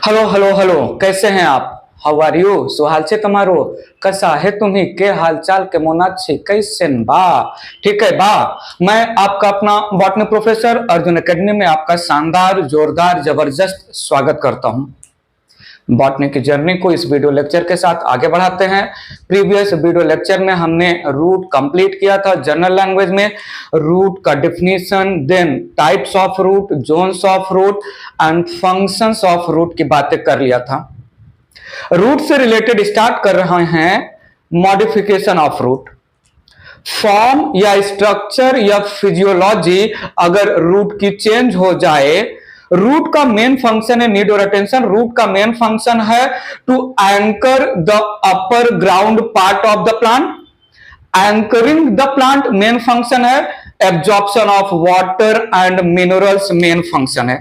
Hello hello hello, कैसे हैं आप? How are you? શું હાલ છે તમારો? कैसा है तुम्ही? के हालचाल के मोनात છે? कैसे बा? ठीक है बा। मैं आपका अपना बॉटनी प्रोफेसर अर्जुन एकेडमी में आपका शानदार जोरदार जबरदस्त स्वागत करता हूं। बॉटनी की जर्नी को इस वीडियो लेक्चर के साथ आगे बढ़ाते हैं। प्रीवियस वीडियो लेक्चर में हमने रूट कंप्लीट किया था जनरल लैंग्वेज में, रूट का definition, then types of root, zones of root and functions of root की बातें कर लिया था। रूट से रिलेटेड स्टार्ट कर रहे हैं मॉडिफिकेशन ऑफ रूट। फॉर्म या स्ट्रक्चर या फिजियोलॉजी अगर रूट की चेंज हो जाए, रूट का मेन फंक्शन है, नीड और अटेंशन, रूट का मेन फंक्शन है to anchor the upper ground part of the plant. Anchoring the plant main function है, absorption of water and minerals main function है।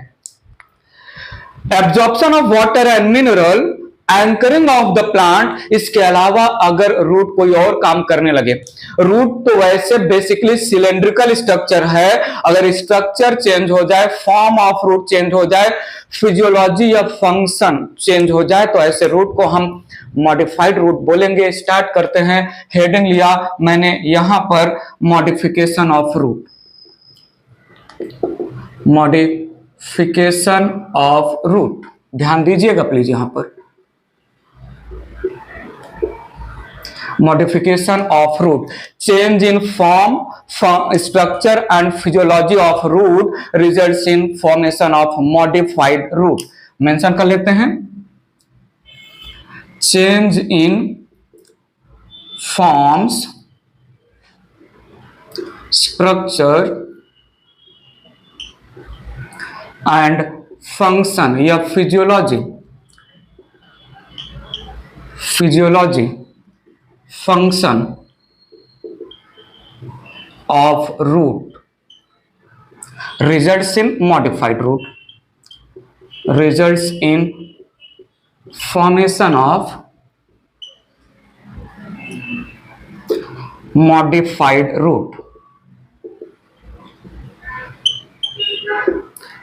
Absorption of water and mineral, anchoring of the plant, इसके अलावा अगर root कोई और काम करने लगे, रूट तो वैसे बेसिकली सिलेंड्रिकल स्ट्रक्चर है, अगर स्ट्रक्चर चेंज हो जाए, फॉर्म ऑफ रूट चेंज हो जाए, फिजियोलॉजी या फंक्शन चेंज हो जाए, तो ऐसे रूट को हम मॉडिफाइड रूट बोलेंगे। स्टार्ट करते हैं। हेडिंग लिया मैंने यहां पर modification of root, modification of root, ध्यान दीजिएगा प्लीज यहां पर। Modification of root, change in form, structure and physiology of root results in formation of modified root. Mention कर लेते हैं, change in forms, structure and function या physiology, function of root results in modified root, results in formation of modified root.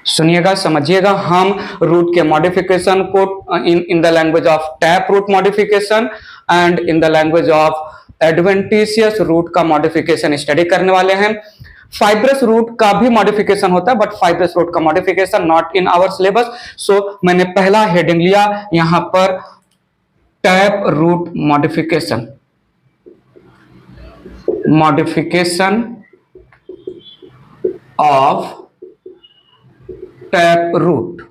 सुनिएगा, समझिएगा, हम root के modification को in the language of tap root modification and in the language of adventitious root का modification study करने वाले हैं। Fibrous root का भी मॉडिफिकेशन होता है, बट फाइब्रस रूट का modification not in our syllabus. So मैंने पहला हेडिंग लिया यहां पर, tap root modification, modification of tap root,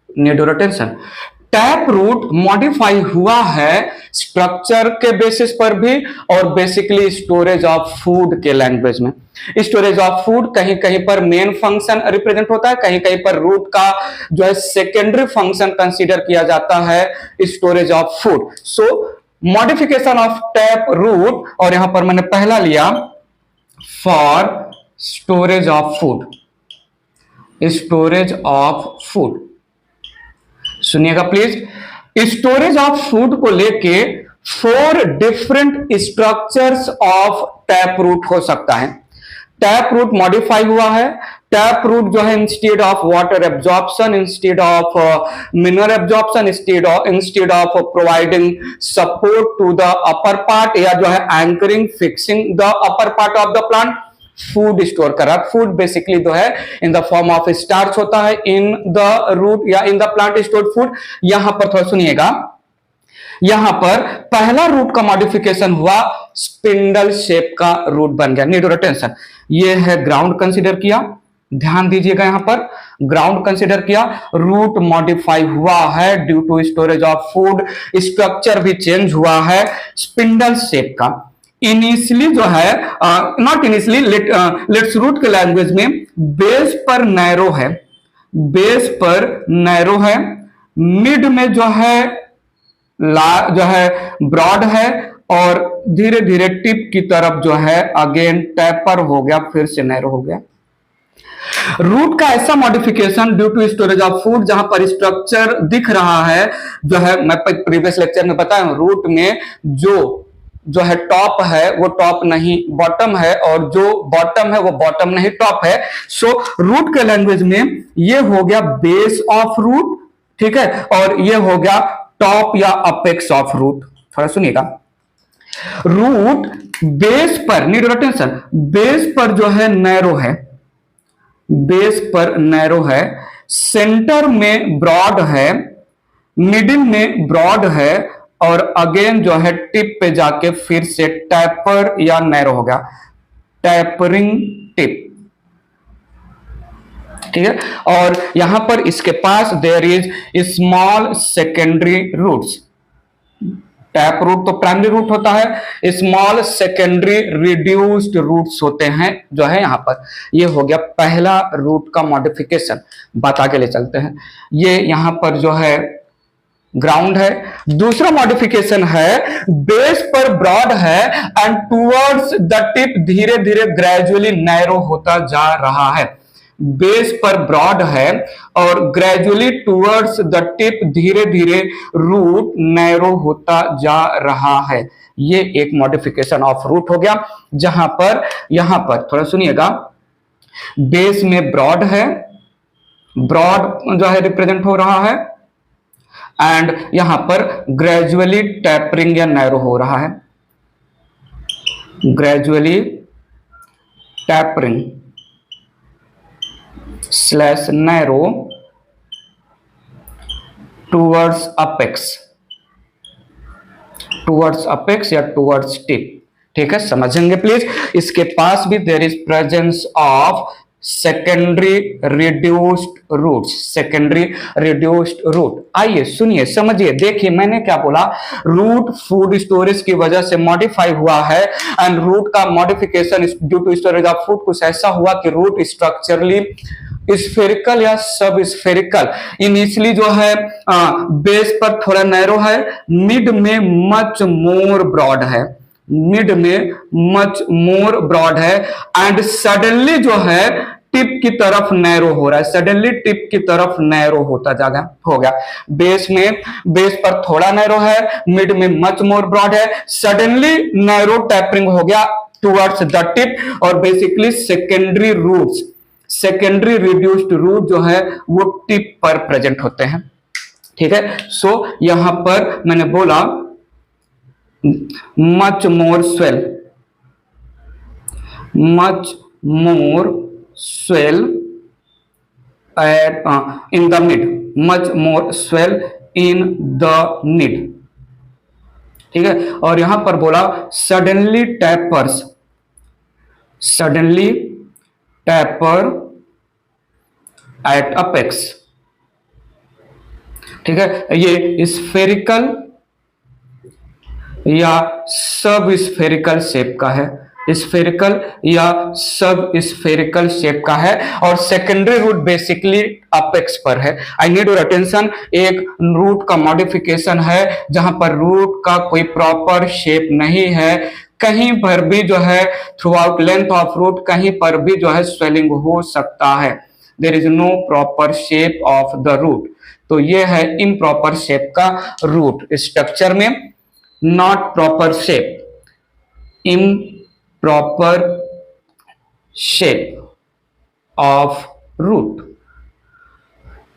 need और अटेंशन। टैप रूट मॉडिफाई हुआ है स्ट्रक्चर के बेसिस पर भी और बेसिकली स्टोरेज ऑफ फूड के लैंग्वेज में। स्टोरेज ऑफ फूड कहीं कहीं पर मेन फंक्शन रिप्रेजेंट होता है, कहीं कहीं पर रूट का जो है सेकेंडरी फंक्शन कंसीडर किया जाता है, storage of food. So modification of tap root, और यहां पर मैंने पहला लिया for storage of food, storage of food. सुनिएगा प्लीज, स्टोरेज ऑफ फूड को लेके 4 different structures of tap root हो सकता है। टैप रूट मॉडिफाई हुआ है, टैप रूट जो है instead of water absorption, instead of mineral absorption, instead of providing support to the upper part, या जो है anchoring, fixing the upper part of the plant, food store कर रहा है। फूड बेसिकली जो है in the form of starch होता है इन द रूट या in the plant stored food. यहां पर थोड़ा सुनिएगा, यहां पर पहला रूट का मॉडिफिकेशन हुआ, स्पिंडल शेप का रूट बन गया। नीड और अटेंशन, ये है ग्राउंड कंसीडर किया, ध्यान दीजिएगा, यहां पर ग्राउंड कंसीडर किया, रूट मॉडिफाई हुआ है due to storage of food, structure भी चेंज हुआ है स्पिंडल शेप का। इनिशियली जो है, नॉट इनिशियली, लेट्स रूट के लैंग्वेज में बेस पर नैरो है, बेस पर नैरो है, मिड में जो है ब्रॉड है, और धीरे धीरे टिप की तरफ जो है अगेन टैपर हो गया, फिर से नैरो हो गया। रूट का ऐसा modification due to storage of food, जहां पर स्ट्रक्चर दिख रहा है, जो है मैं प्रीवियस लेक्चर में बताया हूं, रूट में जो है टॉप है वो टॉप नहीं बॉटम है, और जो बॉटम है वो बॉटम नहीं टॉप है। सो रूट के लैंग्वेज में ये हो गया बेस ऑफ रूट, ठीक है, और ये हो गया टॉप या अपेक्स ऑफ रूट। थोड़ा सुनिएगा, रूट बेस पर, नीड योर अटेंशन, बेस पर जो है नैरो है, बेस पर नैरो है, सेंटर में ब्रॉड है, मिडिल में ब्रॉड है, और अगेन जो है टिप पे जाके फिर से टैपर या नैरो हो गया, टैपरिंग टिप। ठीक है, और यहां पर इसके पास there is small secondary roots. Tap root तो प्राइमरी रूट होता है, स्मॉल सेकेंडरी रिड्यूस्ड रूट्स होते हैं जो है यहां पर। ये हो गया पहला रूट का मॉडिफिकेशन। बात आगे ले चलते हैं, ये यहां पर जो है ग्राउंड है। दूसरा मॉडिफिकेशन है, बेस पर ब्रॉड है एंड टूवर्ड्स द टिप धीरे धीरे ग्रेजुअली नैरो होता जा रहा है। बेस पर ब्रॉड है और ग्रेजुअली टूवर्ड्स द टिप धीरे धीरे रूट नैरो होता जा रहा है। ये एक मॉडिफिकेशन ऑफ रूट हो गया, जहां पर यहां पर थोड़ा सुनिएगा, बेस में ब्रॉड है, ब्रॉड जो है रिप्रेजेंट हो रहा है, एंड यहां पर ग्रेजुअली टैपरिंग या नैरो हो रहा है, gradually tapering slash narrow towards apex, towards apex या टूवर्ड्स टिप। ठीक है, समझेंगे प्लीज। इसके पास भी there is presence of secondary reduced roots, secondary reduced root. आइए सुनिए समझिए, देखिए मैंने क्या बोला, रूट फूड स्टोरेज की वजह से मॉडिफाई हुआ है, एंड रूट का modification due to storage of food कुछ ऐसा हुआ कि रूट स्ट्रक्चरली स्फेरिकल या सब स्फेरिकल, इनिशियली जो है बेस पर थोड़ा नैरो है, मिड में मच मोर ब्रॉड है, मिड में मच मोर ब्रॉड है, एंड सडनली जो है टिप की तरफ नैरो हो रहा है, सडनली टिप की तरफ नैरो होता जाएगा हो गया। बेस में, बेस पर थोड़ा नैरो है, मिड में मच मोर ब्रॉड है, सडनली नैरो टैपरिंग हो गया टुवर्ड्स द टिप, और basically secondary roots, secondary reduced root जो है वो टिप पर प्रेजेंट होते हैं। ठीक है, सो यहां पर मैंने बोला much more swell, much more swell at in the mid, much more swell in the mid. ठीक है, और यहां पर बोला suddenly tapers, suddenly taper at apex. ठीक है, ये स्फेरिकल या सब स्फेरिकल शेप का है, स्फेरिकल या सब स्फेरिकल शेप का है, और सेकेंडरी रूट बेसिकली अपेक्स पर है। आई नीड योर अटेंशन, एक रूट का मॉडिफिकेशन है जहां पर रूट का कोई प्रॉपर शेप नहीं है, कहीं पर भी जो है throughout length of root कहीं पर भी जो है स्वेलिंग हो सकता है, there is no proper shape of the root. तो ये है इम्प्रॉपर शेप का रूट स्ट्रक्चर में, not proper shape, improper shape of root।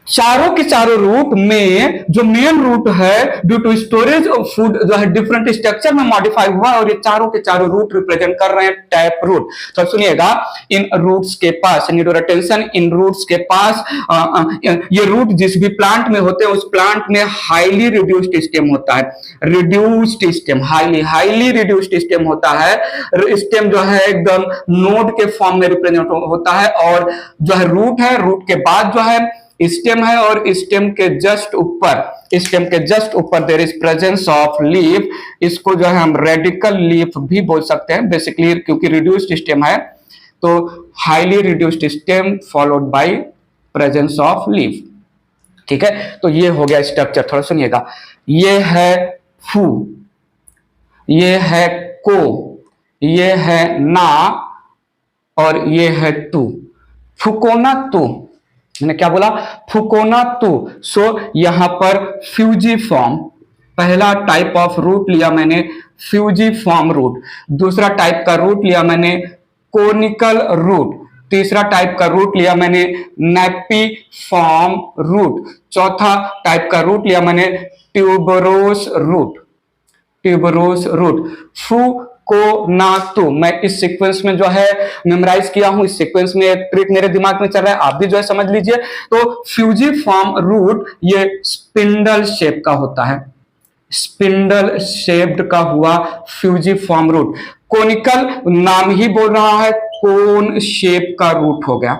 चारों के चारों रूट में जो मेन रूट है due to storage of food जो है डिफरेंट स्ट्रक्चर में मॉडिफाई हुआ, और ये चारों के चारों रूट रिप्रेजेंट कर रहे हैं टैप रूट। तो सुनिएगा, इन रूट्स के पास, नीड योर अटेंशन, इन रूट्स के पास ये रूट जिस भी प्लांट में होते हैं उस प्लांट में हाईली रिड्यूस्ड स्टेम होता है, reduced stem, highly reduced stem होता है। स्टेम जो है एकदम नोड के फॉर्म में रिप्रेजेंट होता है, और जो है रूट के बाद जो है स्टेम है, और स्टेम के जस्ट ऊपर, स्टेम के जस्ट ऊपर there is presence of leaf. इसको जो है हम रेडिकल लीफ भी बोल सकते हैं बेसिकली, क्योंकि रिड्यूस्ड स्टेम है तो highly reduced stem followed by presence of leaf. ठीक है, तो ये हो गया स्ट्रक्चर। थोड़ा सुनिएगा, ये है फू, ये है को, ये है ना, और ये है तू, फुकोना तू। मैंने क्या बोला, फुकोना तू। सो यहां पर फ्यूजीफॉर्म, पहला टाइप ऑफ रूट लिया मैंने फ्यूजीफॉर्म रूट, दूसरा टाइप का रूट लिया मैंने कोनिकल रूट, तीसरा टाइप का रूट लिया मैंने नेपिफॉर्म रूट। चौथा टाइप का रूट लिया मैंने ट्यूबरोस रूट। Tuberous root. फुकोनातु, मैं इस सीक्वेंस में जो है मेमोराइज किया हूं, इस सीक्वेंस में एक ट्रिक मेरे दिमाग में चल रहा है, आप भी जो है समझ लीजिए। तो फ्यूजिफॉर्म रूट ये स्पिंडल शेप का होता है, स्पिंडल शेप्ड का हुआ फ्यूजिफॉर्म रूट। कोनिकल नाम ही बोल रहा है, कोन शेप का रूट हो गया,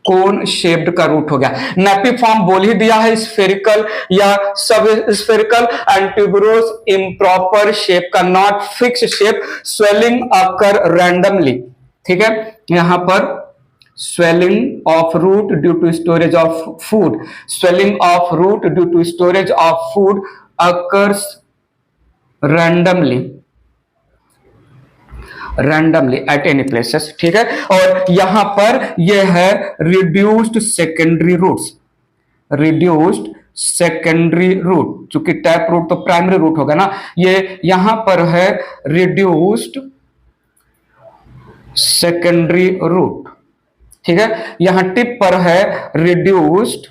कोन शेप्ड का रूट हो गया। नेपिफॉर्म बोल ही दिया है, स्फेरिकल या sub spherical. And tuberose improper shape का, not fix shape, swelling occur randomly. ठीक है, यहां पर swelling of root due to storage of food, swelling of root due to storage of food occurs randomly at any places। ठीक है, और यहां पर यह है reduced secondary roots, reduced secondary root, चूंकि टैप रूट तो प्राइमरी रूट होगा ना, ये यहां पर है रिड्यूस्ड सेकेंडरी रूट। ठीक है, यहां टिप पर है रिड्यूस्ड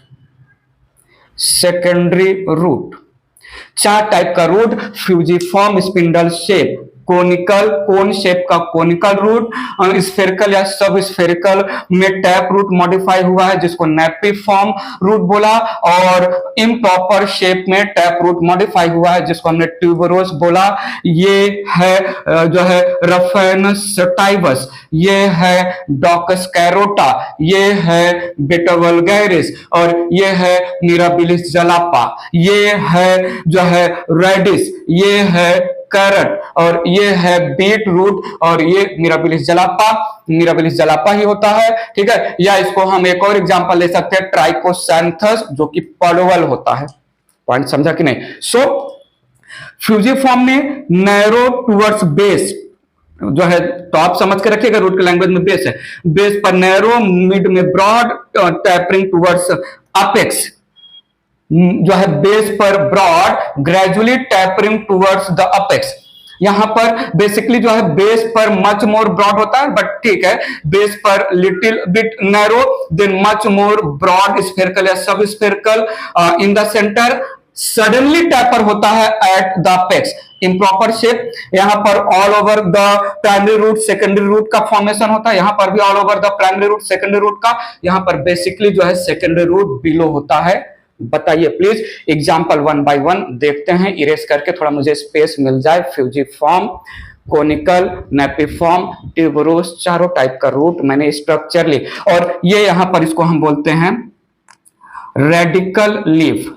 सेकेंडरी रूट। चार टाइप का root, fusiform spindle shape, conical cone shape का कोनिकल रूट, स्फेरिकल या सब स्फेरिकल में टैप रूट मॉडिफाई हुआ है जिसको नेपिफॉर्म रूट बोला, और इम्प्रॉपर शेप में टैप रूट मॉडिफाई हुआ है जिसको हमने ट्यूबरोस बोला। ये है जो है रफेनस सटाइवस, ये है डॉकस कैरोटा, ये है बेटा वल्गैरिस, और ये है मिराबिलिस जलापा, ये है जो है रेडिस, ये है कैरट, और ये है बीट रूट, और ये मिराबिलिस जलापा, मिराबिलिस जलापा ही होता है। ठीक है, या इसको हम एक और एग्जांपल ले सकते हैं, ट्राइकोसैंथस जो कि पडवल होता है। पॉइंट समझा कि नहीं? सो फ्यूजिफॉर्म में नैरो टुवर्ड्स बेस जो है, तो आप समझ के रखिएगा, रूट के लैंग्वेज में बेस है, बेस पर नैरो, मिड में ब्रॉड, टैपरिंग टुवर्ड्स अपेक्स जो है बेस पर broad, gradually tapering towards the apex. यहां पर बेसिकली जो है बेस पर मच मोर ब्रॉड होता है, बट ठीक है, बेस पर little bit narrow, then much more broad, spherical या sub spherical in the centre, suddenly taper होता है at the apex, improper shape. यहां पर all over the primary root secondary root का फॉर्मेशन होता है, यहां पर भी all over the primary root secondary root का, यहां पर बेसिकली जो है सेकेंडरी रूट बिलो होता है। बताइए please, example one by one देखते हैं, इरेज करके थोड़ा मुझे स्पेस मिल जाए। फ्यूजिफॉर्म, कोनिकल, नेपिफॉर्म, ट्यूबरोस, चारों टाइप का रूट मैंने स्ट्रक्चर ली, और ये यहां पर इसको हम बोलते हैं रेडिकल लीफ,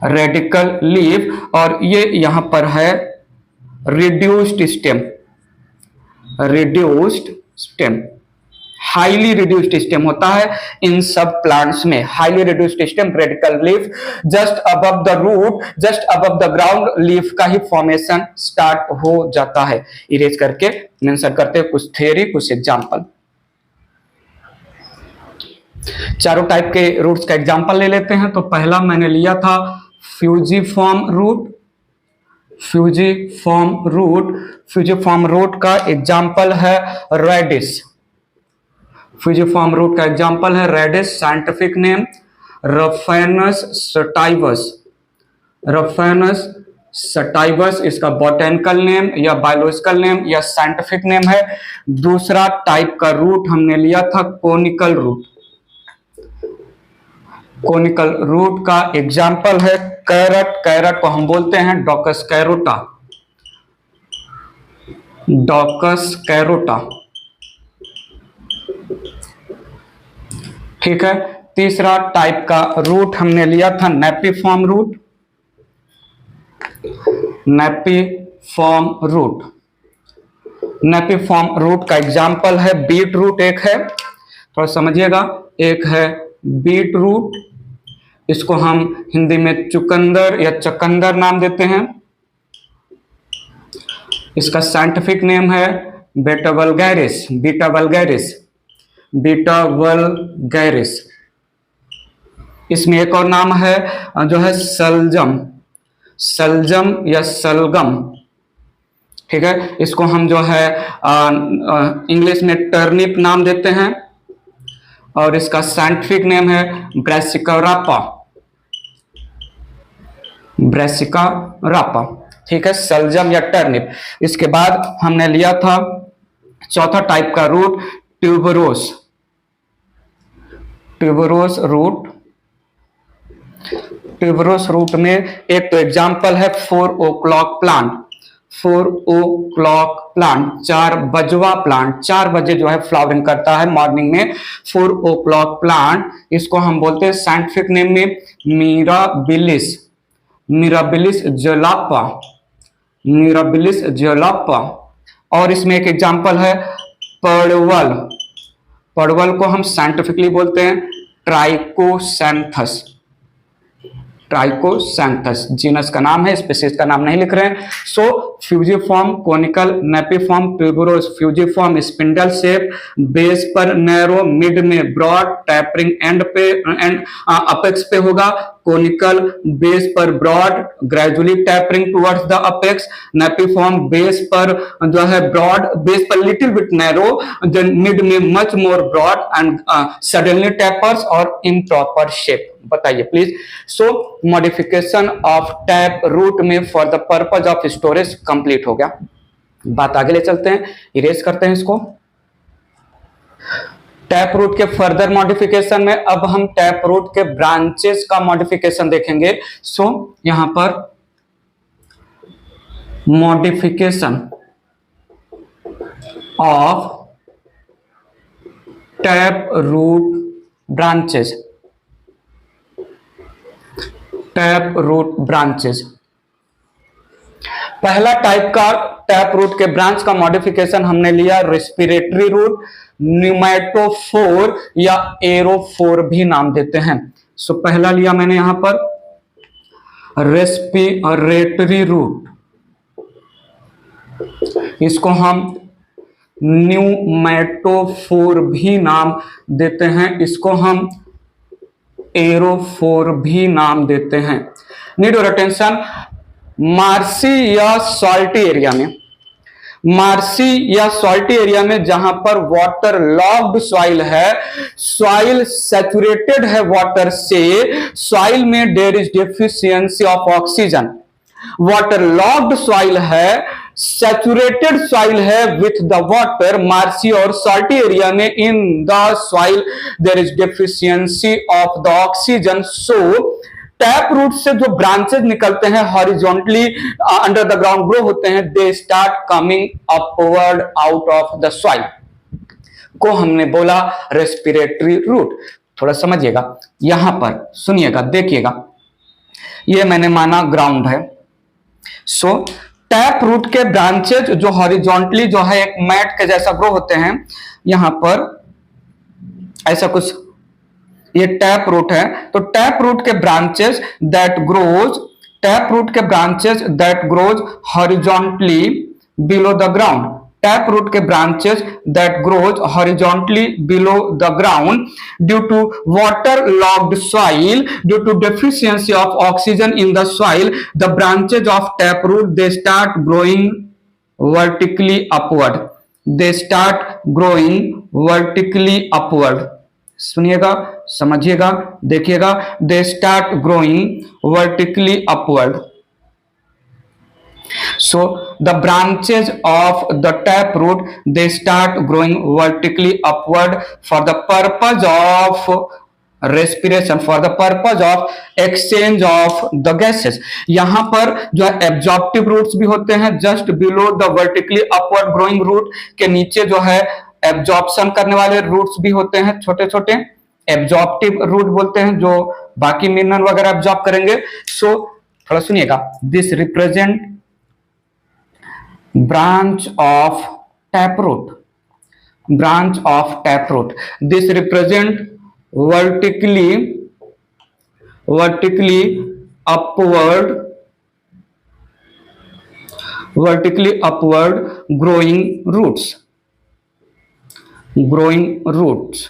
रेडिकल लीफ, और ये यहां पर है reduced stem, reduced stem, highly reduced stem होता है इन सब प्लांट्स में, highly reduced stem, radical leaf, just above the root, just above the ground leaf का ही फॉर्मेशन स्टार्ट हो जाता है। इरेज करके मेंशन करते हैं कुछ थ्योरी, कुछ एग्जांपल। चारों टाइप के रूट्स का एग्जांपल ले लेते हैं। तो पहला मैंने लिया था fusiform root, fusiform root, fusiform root का एग्जांपल है रेडिस, फ्यूजिफॉर्म रूट का एग्जांपल है radish, scientific name Raphanus sativus, Raphanus sativus इसका बॉटेनिकल नेम या बायोलॉजिकल नेम या साइंटिफिक नेम है। दूसरा टाइप का रूट हमने लिया था कोनिकल रूट, कोनिकल रूट का एग्जांपल है कैरट, कैरट को हम बोलते हैं डॉकस कैरोटा, डॉकस कैरोटा। ठीक है, तीसरा टाइप का रूट हमने लिया था नेपिफॉर्म रूट, नेपिफॉर्म रूट, नेपिफॉर्म रूट का एग्जांपल है बीट रूट, एक है थोड़ा समझिएगा, एक है बीट रूट, इसको हम हिंदी में चुकंदर या चकंदर नाम देते हैं। इसका साइंटिफिक नेम है बेटा vulgaris, beta vulgaris, beta vulgaris. इसमें एक और नाम है जो है सलजम, सलजम या सलगम, ठीक है, इसको हम जो है इंग्लिश में टर्निप नाम देते हैं और इसका साइंटिफिक नेम है ब्रासिका रापा, ब्रासिका रापा। ठीक है, सलजम या टर्निप। इसके बाद हमने लिया था चौथा टाइप का root, tuberose, tuberose root. Tuberous root में एक तो एग्जांपल है 4 o'clock प्लांट, 4 o'clock प्लांट, 4 बजवा प्लांट, 4 बजे जो है फ्लावरिंग करता है मॉर्निंग में, 4 o'clock प्लांट। इसको हम बोलते हैं साइंटिफिक नेम में मिराबिलिस, मिराबिलिस जोलापा, मिराबिलिस जोलापा। और इसमें एक एग्जांपल है परवल, परवल को हम साइंटिफिकली बोलते हैं ट्राइकोसैंथस, ट्राइकोसैंथस जीनस का नाम है, स्पीशीज का नाम नहीं लिख रहे हैं। So fusiform, conical, napiform, tuberous, fusiform spindle shape, base पर नैरो, मिड में ब्रॉड, टैपरिंग एंड पे एंड अपेक्स पे होगा, कोनिकल बेस पर broad, gradually tapering towards the apex, napiform base पर जो है ब्रॉड, बेस पर little bit narrow, then mid में much more broad and suddenly tapers और इम्प्रॉपर शेप। बताइए please. So modification of tap root में for the purpose of storage complete हो गया। बात आगे ले चलते हैं, इरेज करते हैं इसको। टैप रूट के फर्दर मॉडिफिकेशन में अब हम टैप रूट के ब्रांचेस का मॉडिफिकेशन देखेंगे। सो यहां पर modification of tap root branches, tap root branches. पहला टाइप का टैप रूट के ब्रांच का मॉडिफिकेशन हमने लिया रेस्पिरेटरी रूट, न्यूमैटोफोर या एरोफोर भी नाम देते हैं। सो पहला लिया मैंने यहां पर रेस्पिरेटरी रूट, इसको हम न्यूमैटोफोर भी नाम देते हैं, इसको हम एरोफोर भी नाम देते हैं। नीड योर अटेंशन, मार्सी या सॉल्टी एरिया में, मार्सी या सॉल्टी एरिया में जहां पर वाटर लॉक्ड सॉइल है, सॉइल सैचुरेटेड है वाटर से, सॉइल में there is deficiency of oxygen, water logged soil है, सैचुरेटेड सॉइल है विथ द वाटर, मार्सी और सॉल्टी एरिया में in the soil there is deficiency of the oxygen. So tap root से जो branches निकलते हैं horizontally under the ground grow होते हैं, they start coming upward out of the soil, को हमने बोला रेस्पिरेटरी रूट। थोड़ा समझिएगा, यहां पर सुनिएगा, देखिएगा, ये मैंने माना ग्राउंड है। सो टैप रूट के ब्रांचेज जो हॉरिजॉन्टली जो है एक मैट के जैसा ग्रो होते हैं, यहां पर ऐसा कुछ, ये टैप रूट है। तो टैप रूट के branches that grows, tap root के branches that grows horizontally below the ground, tap root के branches that grows horizontally below the ground due to water logged soil, due to deficiency of oxygen in the soil, the branches of tap root they start growing vertically upward, they start growing vertically upward. सुनिएगा, समझिएगा, देखिएगा, they start growing vertically upward. So the branches of the tap root they start growing vertically upward for the purpose of respiration, for the purpose of exchange of the gases। यहां पर जो है absorptive roots भी होते हैं, just below the vertically upward growing root के नीचे जो है एब्जॉर्प्शन करने वाले रूट्स भी होते हैं, छोटे छोटे एब्जॉर्प्टिव रूट बोलते हैं, जो बाकी मिनरल वगैरह एब्जॉर्ब करेंगे। सो थोड़ा सुनिएगा, this represent branch of taproot, branch of taproot, this represent vertically upward, vertically upward growing roots, growing roots।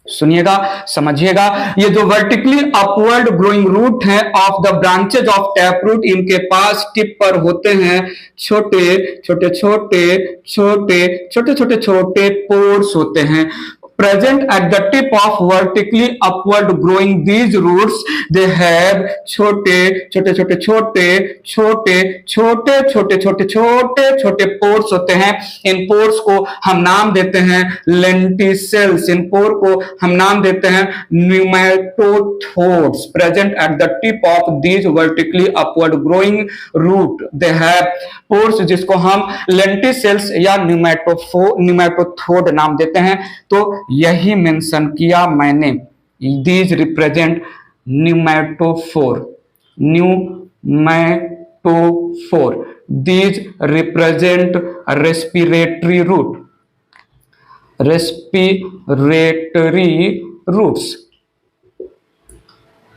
सुनिएगा, समझिएगा। ये जो वर्टिकली अपवर्ड ग्रोइंग रूट है of the branches of tap root, इनके पास टिप पर होते हैं छोटे छोटे छोटे छोटे छोटे छोटे छोटे पोर्स होते हैं। Present at the tip of vertically upward growing these roots, they have छोटे छोटे छोटे छोटे छोटे छोटे छोटे छोटे छोटे छोटे पोर्स होते हैं। इन पोर्स को हम नाम देते हैं लेंटिसेल्स। इन पोर को हम नाम देते हैं pneumatophores. Present at the tip of these vertically upward growing root, they have pores, जिसको हम लेंटिसेल्स या न्यूमेटोथोड नाम देते हैं। तो यही मेंशन किया मैंने, these represent pneumatophore, pneumatophore, these represent respiratory root, respiratory roots,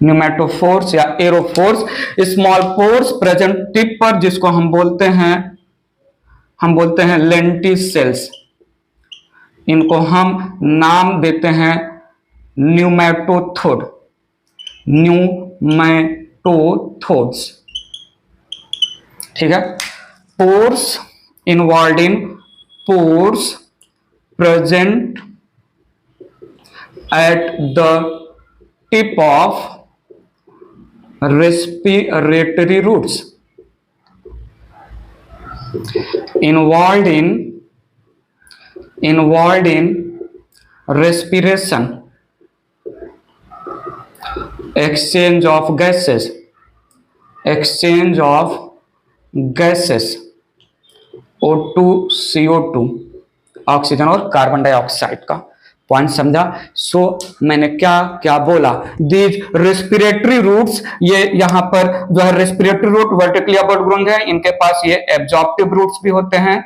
pneumatophores या aerophores. Small pores present tip पर, जिसको हम बोलते हैं लेंटिसेल्स। इनको हम नाम देते हैं न्यूमेटोथोड, न्यूमेटोथोड्स। ठीक है। Pores involve in pores present at the tip of respiratory roots, involved in respiration, exchange of gases, O2 CO2, oxygen और कार्बन डाइऑक्साइड का पॉइंट समझा। सो मैंने क्या क्या बोला, दीज रेस्पिरेटरी रूट्स, ये यहां पर जो है respiratory root vertically upward growing है, इनके पास ये एब्जॉर्प्टिव रूट्स भी होते हैं।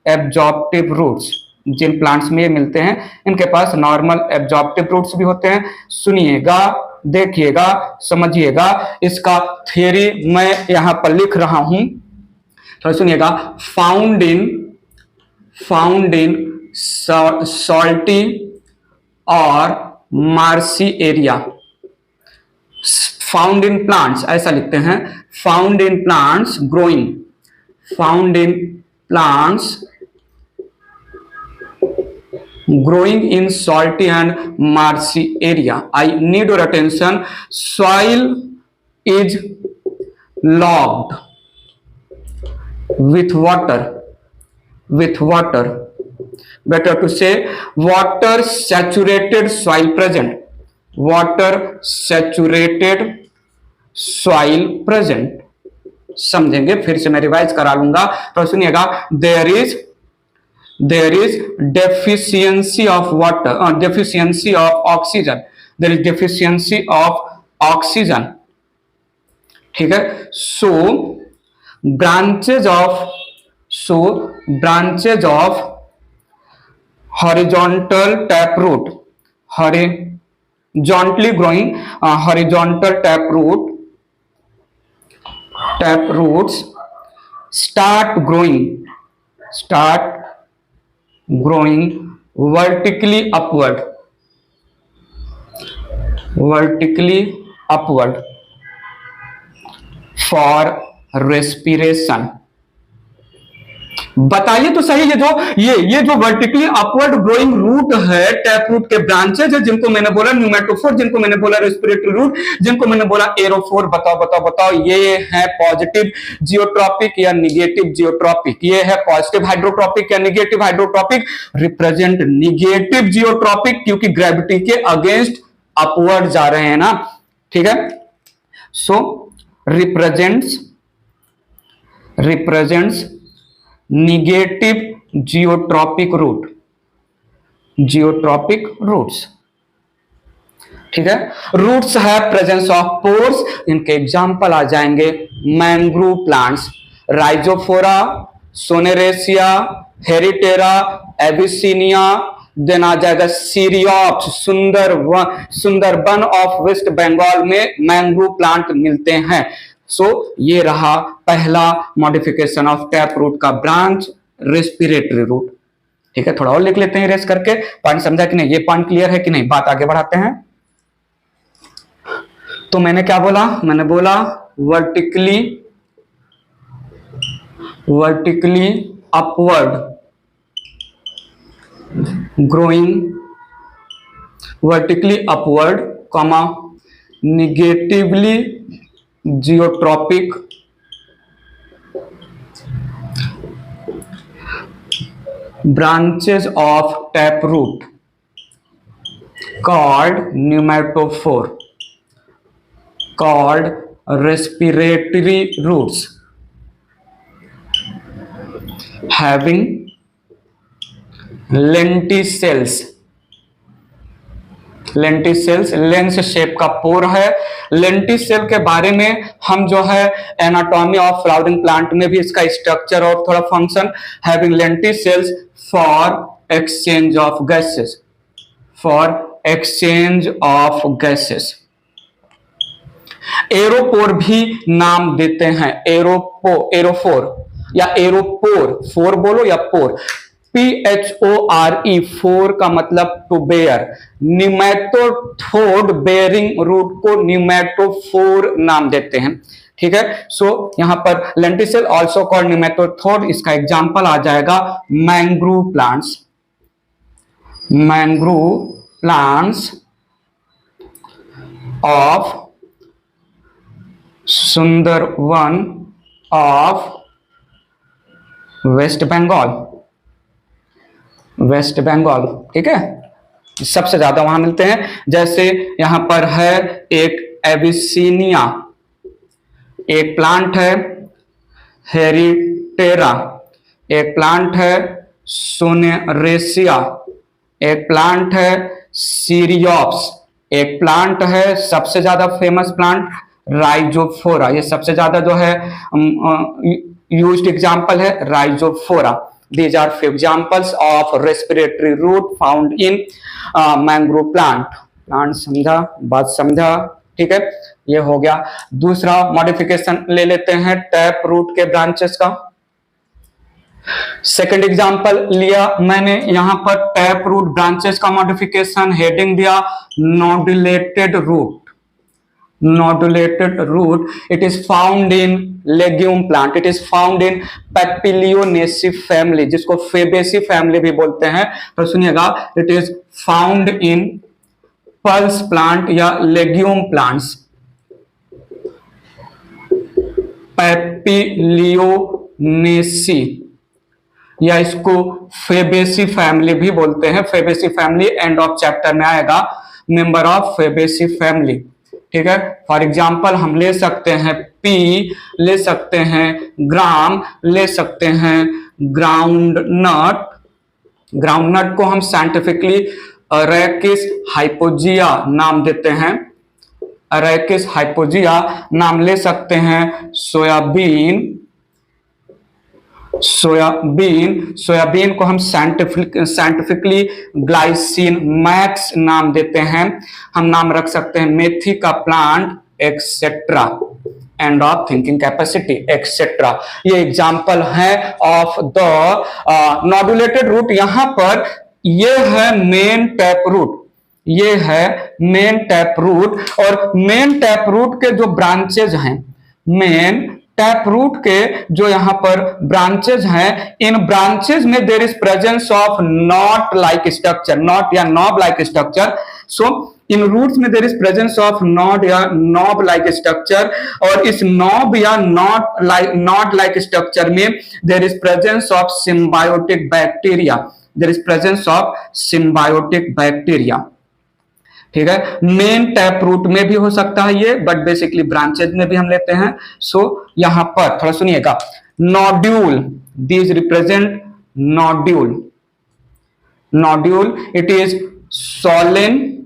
एब्जॉर्प्टिव रूट्स जिन प्लांट्स में ये मिलते हैं, इनके पास नॉर्मल एब्जॉर्प्टिव रूट्स भी होते हैं। सुनिएगा, देखिएगा, समझिएगा। इसका थ्योरी मैं यहां पर लिख रहा हूं, तो सुनिएगा। फाउंड इन सॉल्टी और marshy area, found in plants, ऐसा लिखते हैं, found in plants growing, found in plants growing in salty and marshy area. I need your attention. Soil is logged with water, better to say water saturated soil present, water saturated soil present। समझेंगे, फिर से मैं revise करा लूंगा, तो सुनिएगा। there is deficiency of water, deficiency of oxygen, there is deficiency of oxygen। ठीक है। so branches of horizontal taproot, horizontally growing horizontal taproots start growing vertically upward for respiration। बताइए तो सही, ये जो वर्टिकली अपवर्ड ग्रोइंग रूट है, tap root के branches है, जिनको मैंने बोला न्यूमेटोफोर, जिनको मैंने बोला रेस्पिरेटरी रूट, जिनको मैंने बोला एरोफोर। बताओ ये है पॉजिटिव जियोट्रॉपिक या निगेटिव जियोट्रॉपिक? ये है पॉजिटिव हाइड्रोट्रॉपिक या negative hydrotropic? Represent negative geotropic, क्योंकि ग्रेविटी के अगेंस्ट अपवर्ड जा रहे हैं ना। ठीक है। So represents negative geotropic roots. ठीक है। रूट्स है प्रेजेंस ऑफ पोर्स, इनके एग्जांपल आ जाएंगे mangrove plants, Rhizophora, Sonneratia, Heritiera, Avicennia. Then आ जाएगा सीरियोप्स, सुंदरबन ऑफ वेस्ट बंगाल में मैंग्रोव प्लांट मिलते हैं। सो ये रहा पहला मॉडिफिकेशन ऑफ टैप रूट का ब्रांच, रेस्पिरेटरी रूट। ठीक है, थोड़ा और लिख लेते हैं इरेज करके। पॉइंट समझा कि नहीं? ये पॉइंट क्लियर है कि नहीं? बात आगे बढ़ाते हैं। तो मैंने क्या बोला? मैंने बोला vertically upward growing, vertically upward comma negatively geotropic branches of taproot called pneumatophore, called respiratory roots, having lenticels, lenticels lens shape का पोर है। लेंटिसेल के बारे में हम जो है एनाटॉमी ऑफ फ्लावरिंग प्लांट में भी इसका स्ट्रक्चर और थोड़ा function, having lenticels for exchange of gases, for exchange of gases. Aeropore भी नाम देते हैं, एरोफोर या एरोपोर, फोर बोलो या पोर, PHORE, फोर का मतलब टू बेयर। निमैटोथोड बेयरिंग रूट को निमैटोफोर नाम देते हैं। ठीक है, सो यहां पर लेंटिसेल ऑल्सो कॉल्ड निमैटोथोड, इसका एग्जांपल आ जाएगा mangrove plants, mangrove plants of Sundarban of West Bengal, West Bengal. ठीक है, सबसे ज्यादा वहां मिलते हैं। जैसे यहां पर है एक एबिसिनिया, एक प्लांट है हेरिटेरा, एक प्लांट है सोनेरेसिया, एक प्लांट है सीरियोप्स, एक प्लांट है सबसे ज्यादा फेमस प्लांट राइजोफोरा। ये सबसे ज्यादा जो है यूज्ड एग्जांपल है Rhizophora. These are few examples of respiratory root found in mangrove plant. Plant समझा, बात समझा? ठीक है, ये हो गया। दूसरा मॉडिफिकेशन ले लेते हैं टैप रूट के ब्रांचेस का। सेकंड एग्जांपल लिया मैंने यहां पर टैप रूट ब्रांचेस का मॉडिफिकेशन, हेडिंग दिया नोडुलेटेड root. Nodulated root, it is found in legume plant, it is found in Papilionaceae family, जिसको Fabaceae family भी बोलते हैं। तो सुनिएगा, it is found in pulse plant या legume plants, Papilionaceae, या इसको Fabaceae family भी बोलते हैं। Fabaceae family end of chapter में आएगा, मेंबर ऑफ Fabaceae family। ठीक है, फॉर एग्जाम्पल हम ले सकते हैं पी, ले सकते हैं ग्राम, ले सकते हैं ग्राउंड नट। ग्राउंड नट को हम साइंटिफिकली अरेकिस हाइपोजिया नाम देते हैं, अरेकिस हाइपोजिया नाम ले सकते हैं। सोयाबीन, सोयाबीन को हम साइंटिफिकली ग्लाइसिन मैक्स नाम देते हैं। हम नाम रख सकते हैं मेथी का plant etcetera, end of thinking capacity etcetera. ये एग्जांपल है ऑफ द नोडुलेटेड रूट। यहां पर ये है मेन टैप रूट, ये है मेन टैप रूट। और मेन टैप रूट के जो ब्रांचेज हैं, मेन टैप रूट के जो यहां पर ब्रांचेज हैं, इन ब्रांचेज में there is presence of knot like structure, knot या नॉब लाइक स्ट्रक्चर। सो इन रूट्स में there is presence of knot या नॉब लाइक स्ट्रक्चर, और इस नॉब या नॉट लाइक स्ट्रक्चर में there is presence of symbiotic bacteria, there is presence of symbiotic bacteria. ठीक है, मेन टैप रूट में भी हो सकता है ये, बट बेसिकली ब्रांचेज में भी हम लेते हैं। सो यहां पर थोड़ा सुनिएगा, nodule, this represent nodule, nodule it is swollen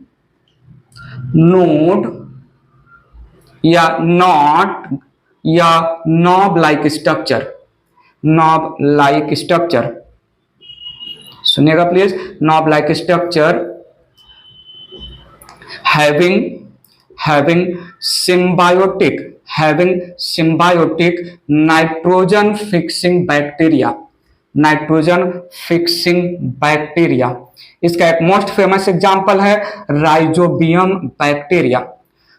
node या नॉट या knob like structure, knob like structure. सुनिएगा please, knob like structure having symbiotic nitrogen fixing bacteria, nitrogen fixing bacteria. इसका एक मोस्ट फेमस एग्जांपल है rhizobium bacteria.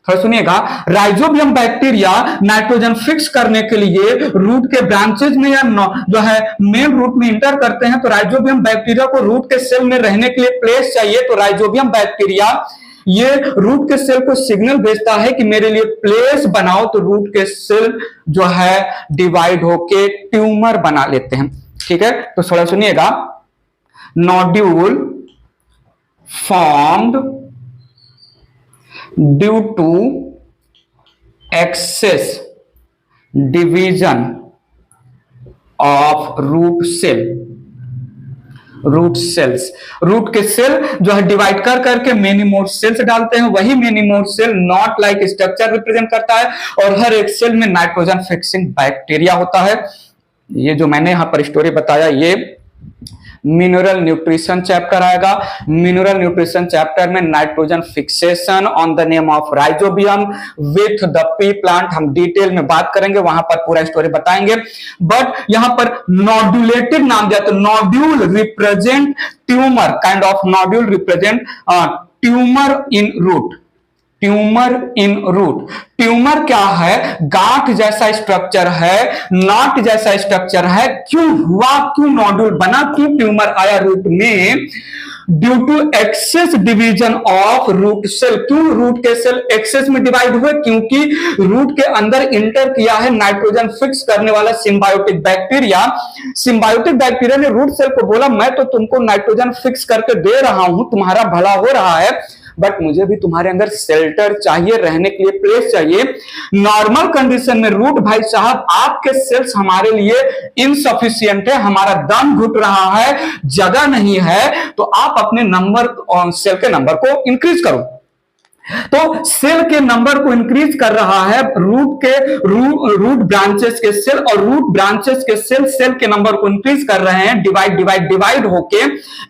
थोड़ा सुनिएगा, rhizobium bacteria nitrogen fix करने के लिए रूट के ब्रांचेज में या जो है मेन रूट में इंटर करते हैं। तो राइजोबियम बैक्टीरिया को रूट के सेल में रहने के लिए प्लेस चाहिए। तो राइजोबियम बैक्टीरिया ये रूट के सेल को सिग्नल भेजता है कि मेरे लिए प्लेस बनाओ। तो रूट के सेल जो है डिवाइड होके ट्यूमर बना लेते हैं। ठीक है, तो थोड़ा सुनिएगा, nodule formed due to excess division of root cell। Root cells, root के सेल जो है डिवाइड कर करके मेनी मोड सेल्स डालते हैं। वही many mode cell knot like structure represent करता है और हर एक सेल में नाइट्रोजन फिक्सिंग बैक्टीरिया होता है। ये जो मैंने यहां पर स्टोरी बताया ये मिनरल न्यूट्रिशन चैप्टर आएगा। मिनरल न्यूट्रिशन चैप्टर में nitrogen fixation on the name of rhizobium with the P plant हम डिटेल में बात करेंगे, वहां पर पूरा स्टोरी बताएंगे। बट यहां पर नोडुलेटेड नाम दिया, तो nodule represent tumour, kind of nodule represent tumour in root. Tumour in root, tumour क्या है? गांठ जैसा स्ट्रक्चर है, नॉट जैसा स्ट्रक्चर है। क्यों हुआ, क्यों नोड्यूल बना, क्यों ट्यूमर आया रूट में? Due to excess division of root cell. क्यों रूट के सेल एक्सेस में डिवाइड हुए? क्योंकि रूट के अंदर इंटर किया है नाइट्रोजन फिक्स करने वाला सिम्बायोटिक बैक्टीरिया। सिम्बायोटिक बैक्टीरिया ने रूट सेल को बोला मैं तो तुमको नाइट्रोजन फिक्स करके दे रहा हूं, तुम्हारा भला हो रहा है, बट मुझे भी तुम्हारे अंदर शेल्टर चाहिए, रहने के लिए प्लेस चाहिए। नॉर्मल कंडीशन में रूट भाई साहब आपके सेल्स हमारे लिए इनसफिशियंट है, हमारा दम घुट रहा है, जगह नहीं है, तो आप अपने नंबर सेल के नंबर को इंक्रीज करो। तो सेल के नंबर को इंक्रीज कर रहा है रूट ब्रांचेस के सेल, और रूट ब्रांचेस के सेल के नंबर को इंक्रीज कर रहे हैं डिवाइड होके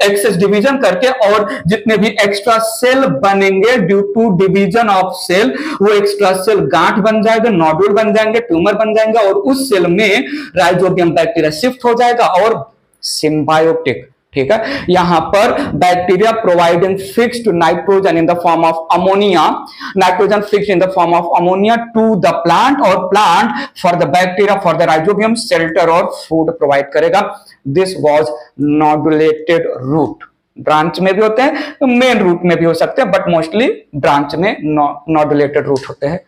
एक्सेस डिवीजन करके। और जितने भी एक्स्ट्रा सेल बनेंगे due to division of cell, वो एक्स्ट्रा सेल गांठ बन जाएगा, नोडुल बन जाएंगे, ट्यूमर बन जाएंगे, और उस सेल में राइजोबियम बैक्टीरिया शिफ्ट हो जाएगा और सिम्बायोटिक। ठीक है, यहां पर bacteria providing fixed nitrogen in the form of ammonia, nitrogen fixed in the form of ammonia to the plant, और plant for the bacteria for the rhizobium shelter और food provide करेगा। This was nodulated root. Branch में भी होते हैं, main root में भी हो सकते हैं, बट मोस्टली ब्रांच में नोडुलेटेड रूट होते हैं।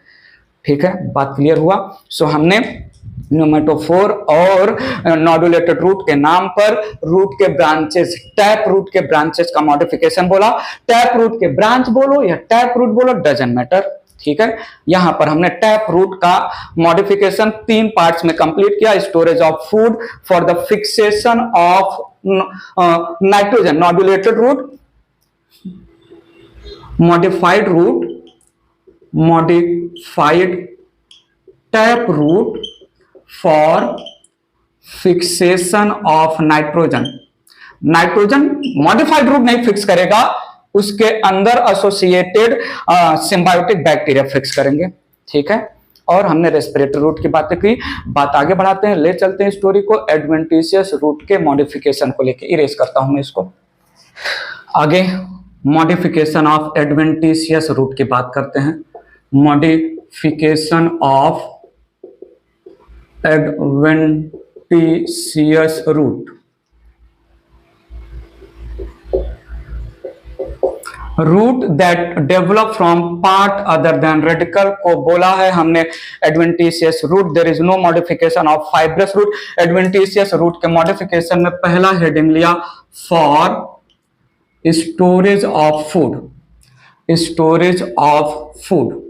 ठीक है, बात क्लियर हुआ? सो हमने न्यूमेटोफोर और नोडुलेटेड रूट के नाम पर रूट के ब्रांचेस, टैप रूट के ब्रांचेस का मॉडिफिकेशन बोला। टैप रूट के ब्रांच बोलो या टैप रूट बोलो, डजंट मैटर। ठीक है, यहां पर हमने टैप रूट का मॉडिफिकेशन 3 पार्ट्स में कंप्लीट किया। Storage of food for the fixation of nitrogen, nodulated root, modified root, modified tap root for fixation of nitrogen. Nitrogen modified root नहीं फिक्स करेगा, उसके अंदर एसोसिएटेड सिम्बायोटिक बैक्टीरिया फिक्स करेंगे। ठीक है, और हमने रेस्पिरेटरी रूट की बातें की। बात आगे बढ़ाते हैं, ले चलते हैं स्टोरी को एडवेंटिशियस रूट के मॉडिफिकेशन को लेके। इरेज करता हूं मैं इसको। आगे मॉडिफिकेशन ऑफ एडवेंटिशियस रूट की बात करते हैं। Modification of adventitious root, root that develop from part other than radical को बोला है हमने adventitious root. There is no modification of fibrous root. Adventitious root के मॉडिफिकेशन में पहला हेडिंग लिया for storage of food, storage of food.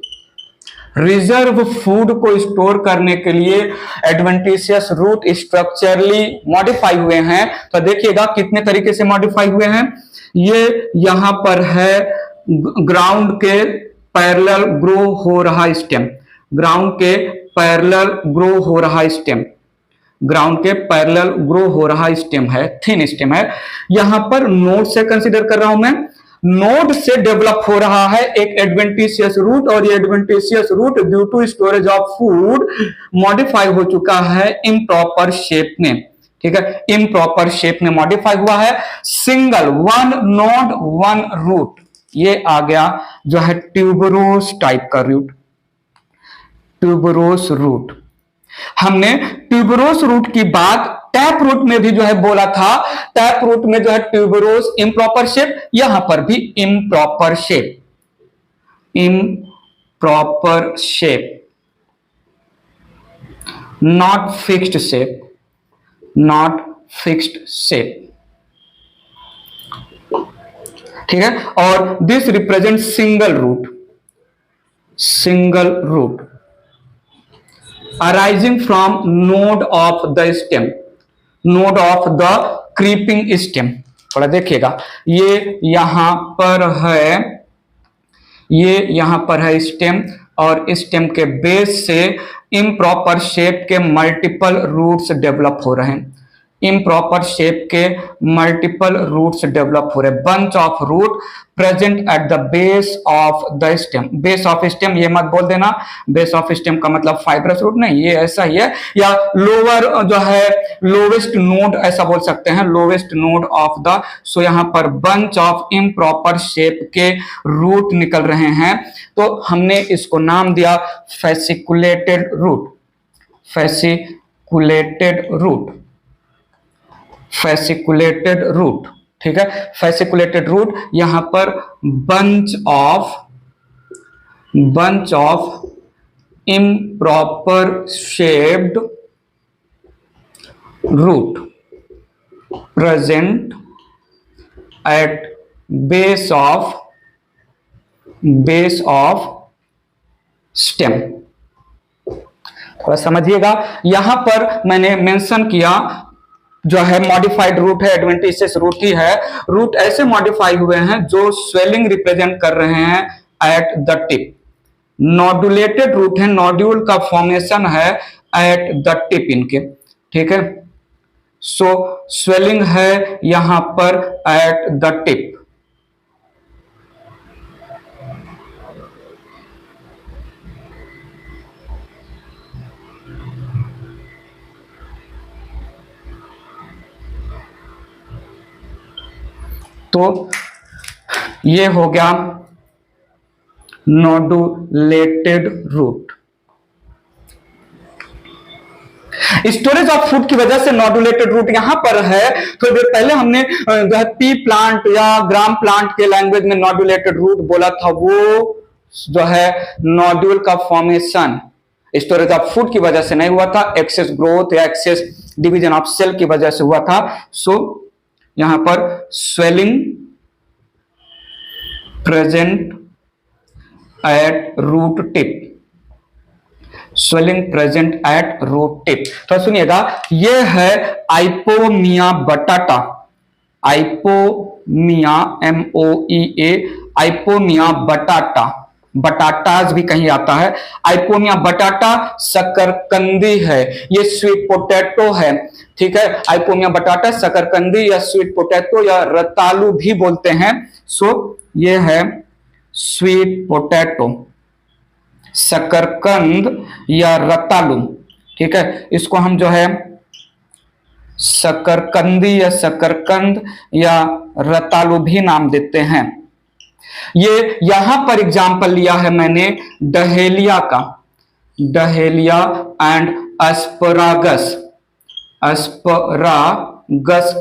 Reserve food को store करने के लिए एडवेंटिशियस रूट स्ट्रक्चरली मॉडिफाई हुए हैं। तो देखिएगा कितने तरीके से मॉडिफाई हुए हैं। ये यहां पर है ग्राउंड के पैरेलल ग्रो हो रहा स्टेम, ग्राउंड के पैरेलल ग्रो हो रहा स्टेम, ग्राउंड के पैरेलल ग्रो हो रहा स्टेम है, थिन स्टेम है। यहां पर नोड से कंसीडर कर रहा हूं मैं, नोड से डेवलप हो रहा है एक एडवेंटिशियस रूट, और ये adventitious root due to storage of food modify हो चुका है इम्प्रॉपर शेप में। ठीक है, इम्प्रॉपर शेप में मॉडिफाई हुआ है। Single, one node one root, ये आ गया जो है ट्यूबरोस टाइप का रूट, ट्यूबरोस रूट। हमने ट्यूबरोस रूट की बात टैप रूट में भी जो है बोला था। टैप रूट में जो है ट्यूबरोस इम्प्रॉपर शेप, यहां पर भी improper shape, improper shape, not fixed shape, not fixed shape, ठीक है। और this represent single root, single root arising from node of the stem, node of the creeping stem. थोड़ा देखिएगा, ये यहां पर है, ये यहां पर है स्टेम, और स्टेम के बेस से इम्प्रॉपर शेप के मल्टीपल रूट्स डेवलप हो रहे हैं, इम्प्रॉपर शेप के मल्टीपल रूट्स डेवलप हो रहे हैं। Bunch of root present at the base of the stem. Base of stem ये मत बोल देना, बेस ऑफ स्टेम का मतलब फाइब्रस रूट नहीं, ये ऐसा ही है, या लोअर जो है लोवेस्ट नोड ऐसा बोल सकते हैं, lowest node of the. So यहां पर बंच ऑफ इम्प्रॉपर शेप के रूट निकल रहे हैं, तो हमने इसको नाम दिया fasciculated root, fasciculated root, fasciculated root, ठीक है। फेसिकुलेटेड रूट, यहां पर bunch of improper shaped root present at base of stem. थोड़ा समझिएगा, यहां पर मैंने मेंशन किया जो है मॉडिफाइड रूट है, एडवेंटिशियस रूट ही है। रूट ऐसे मॉडिफाई हुए हैं जो स्वेलिंग रिप्रेजेंट कर रहे हैं एट द टिप। नोडुलेटेड रूट है, नोड्यूल का फॉर्मेशन है एट द टिप इनके, ठीक है। सो स्वेलिंग है यहां पर एट द टिप। तो ये हो गया नोडुलेटेड रूट। स्टोरेज ऑफ फूड की वजह से नोडुलेटेड रूट यहां पर है। थोड़ी देर पहले हमने पी प्लांट या ग्राम प्लांट के लैंग्वेज में नोडुलेटेड रूट बोला था, वो जो है नोड्यूल का फॉर्मेशन स्टोरेज ऑफ फूड की वजह से नहीं हुआ था, एक्सेस ग्रोथ या एक्सेस डिवीजन ऑफ सेल की वजह से हुआ था। सो यहां पर swelling present at root tip, swelling present at root tip. तो सुनिएगा, ये है Ipomoea batata, Ipomoea MOEA, Ipomoea batata, batatas भी कहीं आता है। आइपोमिया बटाटा शकरकंदी है, ये स्वीट पोटैटो है, ठीक है। आइपोमिया बटाटा शकरकंदी या स्वीट पोटैटो या रतालू भी बोलते हैं। सो ये है स्वीट पोटैटो, शकरकंद या रतालू, ठीक है। इसको हम जो है शकरकंदी या शकरकंद या रतालू भी नाम देते हैं। ये यहां पर एग्जाम्पल लिया है मैंने डहेलिया का, dahlia and asparagus, asparagus,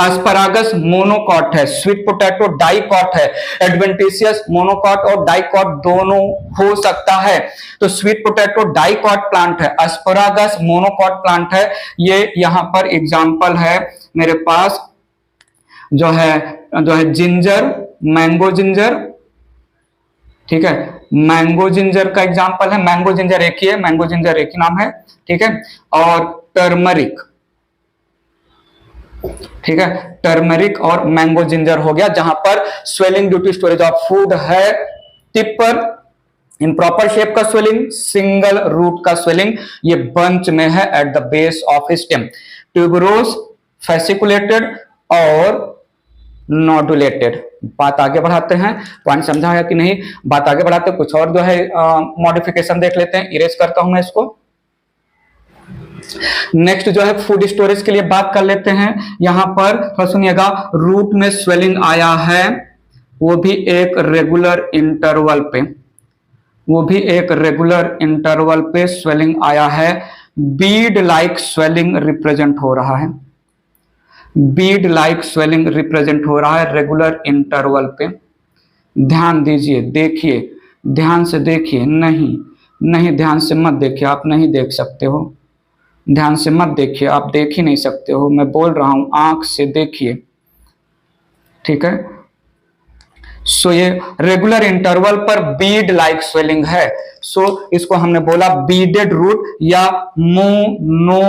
asparagus monocot है, स्वीट पोटैटो डाइकॉट है। एडवेंटिशियस मोनोकॉट और डाइकॉट दोनों हो सकता है, तो स्वीट पोटैटो डाइकॉट प्लांट है, एस्परागस मोनोकॉट प्लांट है। ये यहां पर एग्जाम्पल है मेरे पास जो है जिंजर, मैंगो जिंजर, ठीक है। मैंगो जिंजर का एग्जाम्पल है, मैंगो जिंजर एक ही है, मैंगो जिंजर एक ही नाम है, ठीक है। और टर्मरिक, ठीक है, टर्मरिक और मैंगो जिंजर हो गया, जहां पर swelling due to storage of food है टिप पर, इम्प्रॉपर शेप का स्वेलिंग, सिंगल रूट का स्वेलिंग, ये बंच में है at the base of stem. Tuberous, fasciculated और नोडुलेटेड। बात आगे बढ़ाते हैं, पॉइंट समझा है कि नहीं, बात आगे बढ़ाते हैं, कुछ और जो है मॉडिफिकेशन देख लेते हैं। इरेज करता हूं मैं इसको। नेक्स्ट जो है फूड स्टोरेज के लिए बात कर लेते हैं। यहां पर थोड़ा सुनिएगा, रूट में स्वेलिंग आया है, वो भी एक रेगुलर इंटरवल पे, वो भी एक रेगुलर इंटरवल पे स्वेलिंग आया है। बीड लाइक स्वेलिंग रिप्रेजेंट हो रहा है, बीड लाइक स्वेलिंग रिप्रेजेंट हो रहा है रेगुलर इंटरवल पे। ध्यान दीजिए, देखिए, ध्यान से देखिए, नहीं नहीं ध्यान से मत देखिए, आप नहीं देख सकते हो, ध्यान से मत देखिए, आप देख ही नहीं सकते हो, मैं बोल रहा हूं, आंख से देखिए, ठीक है। सो ये रेगुलर इंटरवल पर बीड लाइक स्वेलिंग है। सो इसको हमने बोला बीडेड रूट या मोनोलिफॉर्म,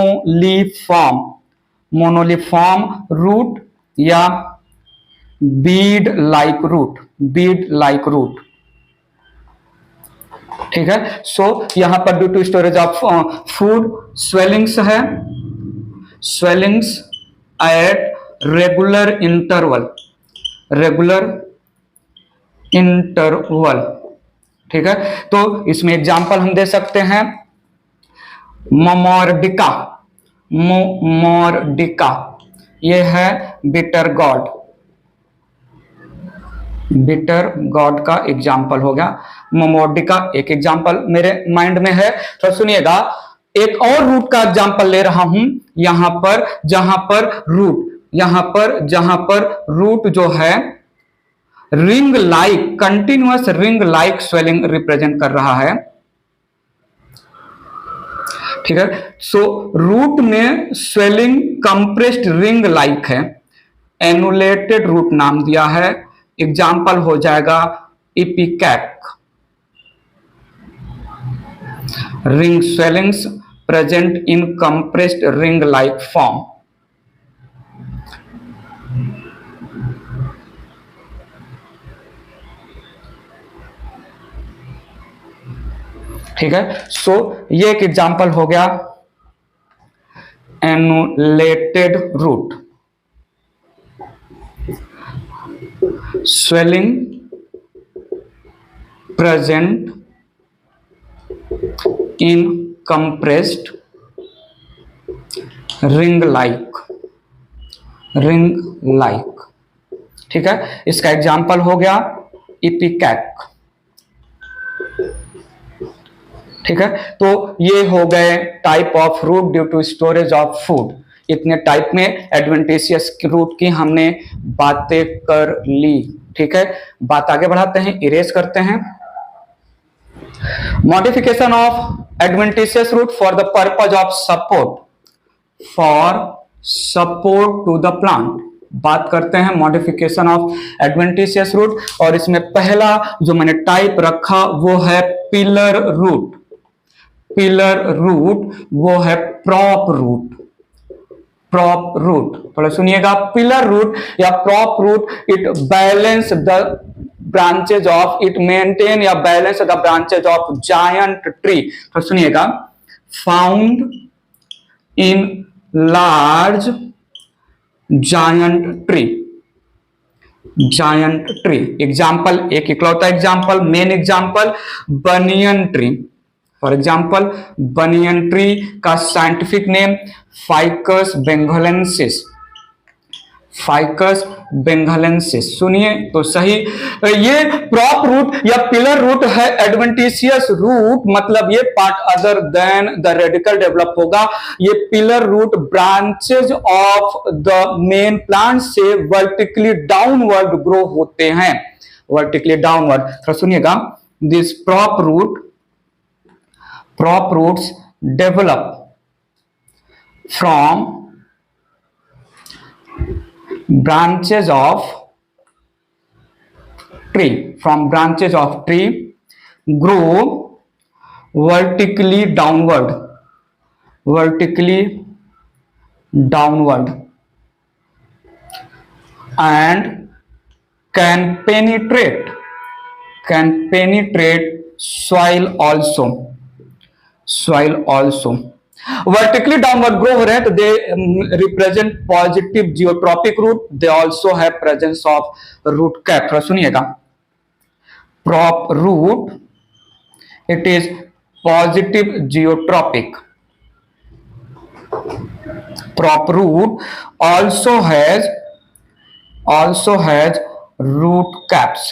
मोनोलिफॉर्म रूट या bead like root, bead like root, ठीक है। सो यहां पर due to storage of food swellings है, swellings at regular interval, regular interval, ठीक है। तो इसमें एग्जांपल हम दे सकते हैं, मोमोर्डिका, मोमोर्डिका ये है बिटर गॉड, बिटर गॉड का एग्जाम्पल हो गया। मोमोर्डिका एक एग्जाम्पल मेरे माइंड में है, तो सुनिएगा, एक और रूट का एग्जाम्पल ले रहा हूं यहां पर, जहां पर रूट, यहां पर जहां पर रूट जो है ring like, continuous ring like swelling represent कर रहा है, ठीक है। सो रूट में स्वेलिंग कंप्रेस्ड रिंग लाइक है, एनुलेटेड रूट नाम दिया है, एग्जाम्पल हो जाएगा इपिकैक, ring swellings present in compressed ring like form, ठीक है। सो ये एक एग्जाम्पल हो गया एनुलेटेड root, swelling present in compressed ring like, ring like, ठीक है। इसका एग्जाम्पल हो गया इपिकैक, ठीक है। तो ये हो गए type of root due to storage of food. इतने टाइप में एडवेंटिशियस रूट की हमने बातें कर ली, ठीक है। बात आगे बढ़ाते हैं, इरेज करते हैं। Modification of adventitious root for the purpose of support, for support to the plant. बात करते हैं मॉडिफिकेशन ऑफ एडवेंटिशियस रूट, और इसमें पहला जो मैंने टाइप रखा वो है पिलर रूट, पिलर रूट वो है प्रॉप रूट, प्रॉप रूट, थोड़ा सुनिएगा, पिलर रूट या prop root, it balance the branches of, it maintain या balance the branches of giant tree, तो सुनिएगा, found in large giant tree, giant tree. Example, एक इकलौता example, main example banyan tree, for example banyan tree का scientific name Ficus benghalensis, Ficus benghalensis, सुनिए तो सही। ये प्रॉप रूट या पिलर रूट है, एडवेंटिशियस रूट मतलब ये part other than the radical develop होगा। ये pillar root branches of the main plant से वर्टिकली डाउनवर्ड ग्रो होते हैं, वर्टिकली डाउनवर्ड। थोड़ा सुनिएगा, this prop root, prop roots develop from branches of tree, from branches of tree, grow vertically downward, vertically downward, and can penetrate soil also, soil also। Vertically downward grow हो रहे हैं तो they represent positive geotropic root, they also have presence of root cap. सुनिएगा, prop root it is positive geotropic, prop root also has root caps,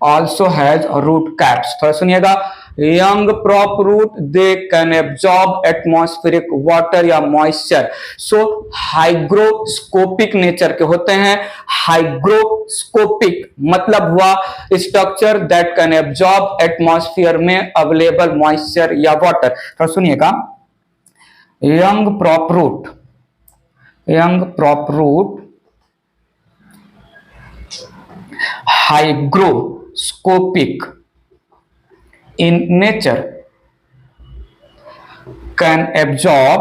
also has root caps। थोड़ा सुनिएगा, young prop root they can absorb atmospheric water या moisture, so hygroscopic nature के होते हैं। hygroscopic मतलब हुआ structure that can absorb atmosphere में available moisture या water। थोड़ा सुनिएगा, young prop root hygroscopic in nature can absorb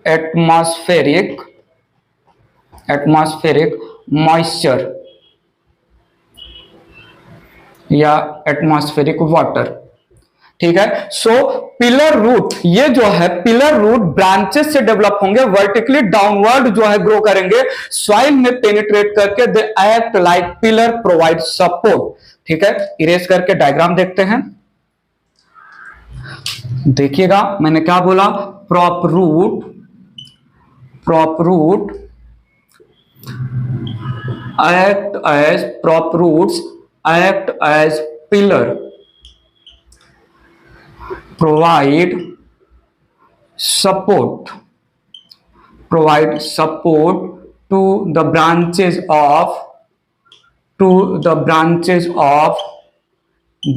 atmospheric moisture या atmospheric water। ठीक है। सो पिलर रूट, ये जो है पिलर रूट ब्रांचेस से डेवलप होंगे, वर्टिकली डाउनवर्ड जो है ग्रो करेंगे, सॉइल में पेनिट्रेट करके they act like pillar, provide support. ठीक है, इरेज करके डायग्राम देखते हैं। देखिएगा मैंने क्या बोला, prop root prop roots act as pillar, provide support to the branches of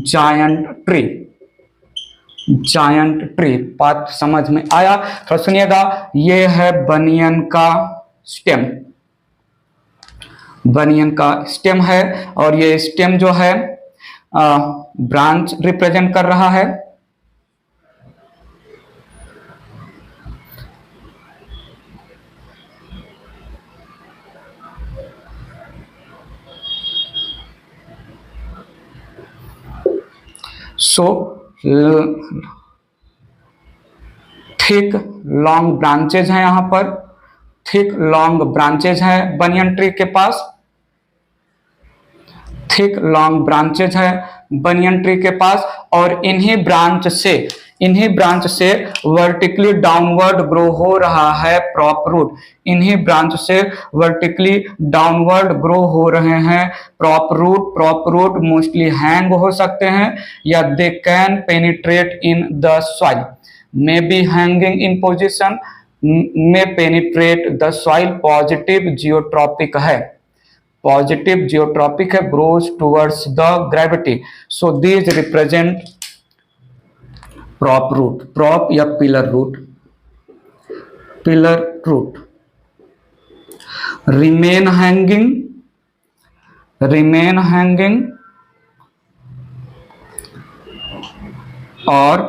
giant tree। बात समझ में आया? थोड़ा सुनिएगा, ये है बनियन का स्टेम है, और ये स्टेम जो है ब्रांच रिप्रेजेंट कर रहा है। सो थिक लॉन्ग ब्रांचेज हैं, यहां पर थिक लॉन्ग ब्रांचेज है बनियन ट्री के पास, थिक लॉन्ग ब्रांचेज है बनियन ट्री के पास, और इन्हीं ब्रांच से वर्टिकली डाउनवर्ड ग्रो हो रहा है प्रॉप रूट। इन्हीं ब्रांच से वर्टिकली डाउनवर्ड ग्रो हो रहे हैं प्रॉप रूट मोस्टली हैंग हो सकते हैं, या they can penetrate in the soil, may be hanging in position, may penetrate the soil. Positive geotropic है, grows towards the gravity. So these represent prop root, prop या pillar root. Remain hanging और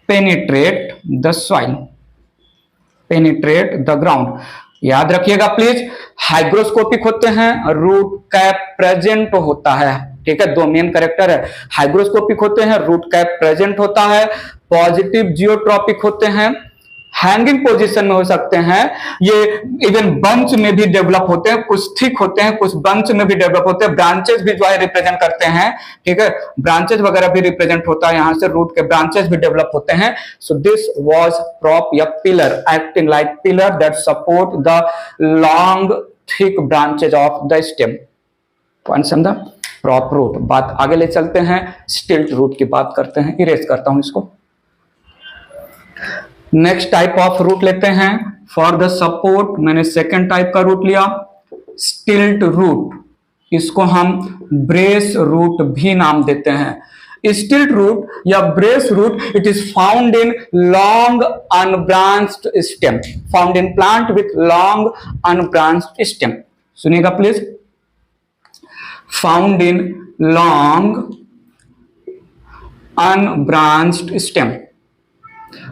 penetrate the soil, penetrate the ground. याद रखिएगा please, hygroscopic होते हैं, root cap present होता है। ठीक है, दो मेन कैरेक्टर है, हाइग्रोस्कोपिक होते हैं, रूट कैप प्रेजेंट होता है, पॉजिटिव जियोट्रॉपिक होते हैं, हैंगिंग पोजीशन में हो सकते हैं, ये इवन बंच में भी डेवलप होते हैं, कुछ थिक होते हैं, कुछ बंच में भी डेवलप होते हैं, ब्रांचेस भी जो है रिप्रेजेंट करते हैं। ठीक है, ब्रांचेस वगैरह भी रिप्रेजेंट होता है, यहां से रूट के ब्रांचेस भी डेवलप होते हैं। सो दिस वाज प्रॉप या pillar, acting like pillar that support the long thick branches of the stem. Point समझा? Prop root. बात आगे ले चलते हैं, स्टिल्ट रूट की बात करते हैं। इरेज करता हूं इसको। नेक्स्ट टाइप ऑफ रूट लेते हैं फॉर द सपोर्ट। मैंने सेकेंड टाइप का रूट लिया, स्टिल्ट रूट। इसको हम ब्रेस रूट भी नाम देते हैं। स्टिल्ट रूट या brace root, it is found in long unbranched stem, found in plant with long unbranched stem. सुनिएगा please, found in long unbranched stem,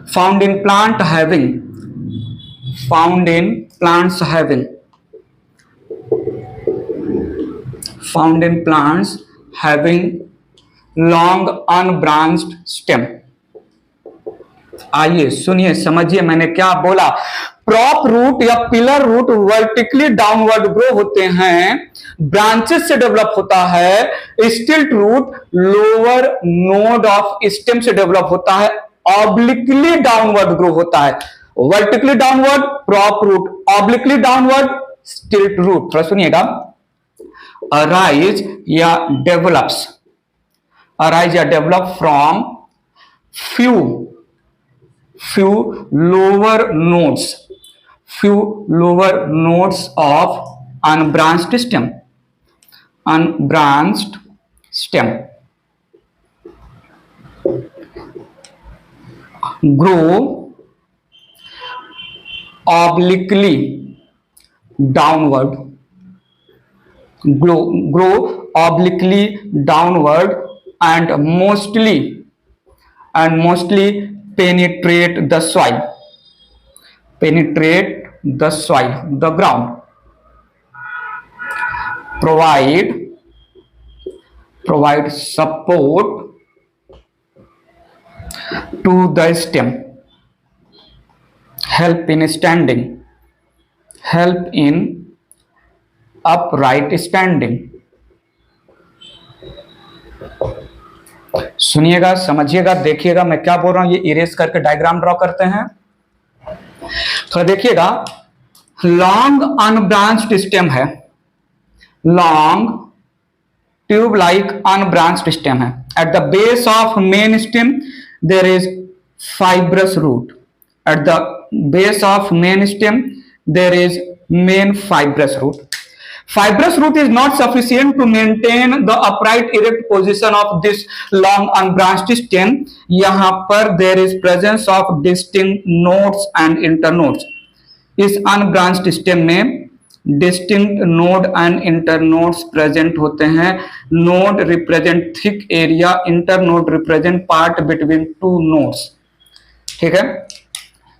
found in plants having long unbranched stem। आइए सुनिए, समझिए मैंने क्या बोला। Prop root या pillar root vertically downward grow होते हैं, ब्रांचेस से डेवलप होता है। Stilt root lower node of stem से डेवलप होता है, ऑब्लिकली डाउनवर्ड ग्रो होता है। Vertically downward prop root, obliquely downward stilt root. थोड़ा सुनिएगा, अराइज या डेवलप्स, अराइज या develop from few lower nodes of unbranched stem, grow obliquely downward, and mostly penetrate the soil, the ground, provide support to the stem, help in upright standing। सुनिएगा, समझिएगा, देखिएगा मैं क्या बोल रहा हूं। ये इरेज करके डायग्राम ड्रॉ करते हैं। तो देखिएगा, लॉन्ग अनब्रांच्ड स्टेम है, long tube like unbranched stem है। At the base of main stem there is fibrous root, at the base of main stem there is main fibrous root. Fibrous root is not sufficient to maintain the upright erect position of this long unbranched stem। यहाँ पर there is presence of distinct nodes and internodes। इस unbranched stem में distinct node and internodes present होते हैं। Node represent thick area, internode represent part between two nodes। ठीक है,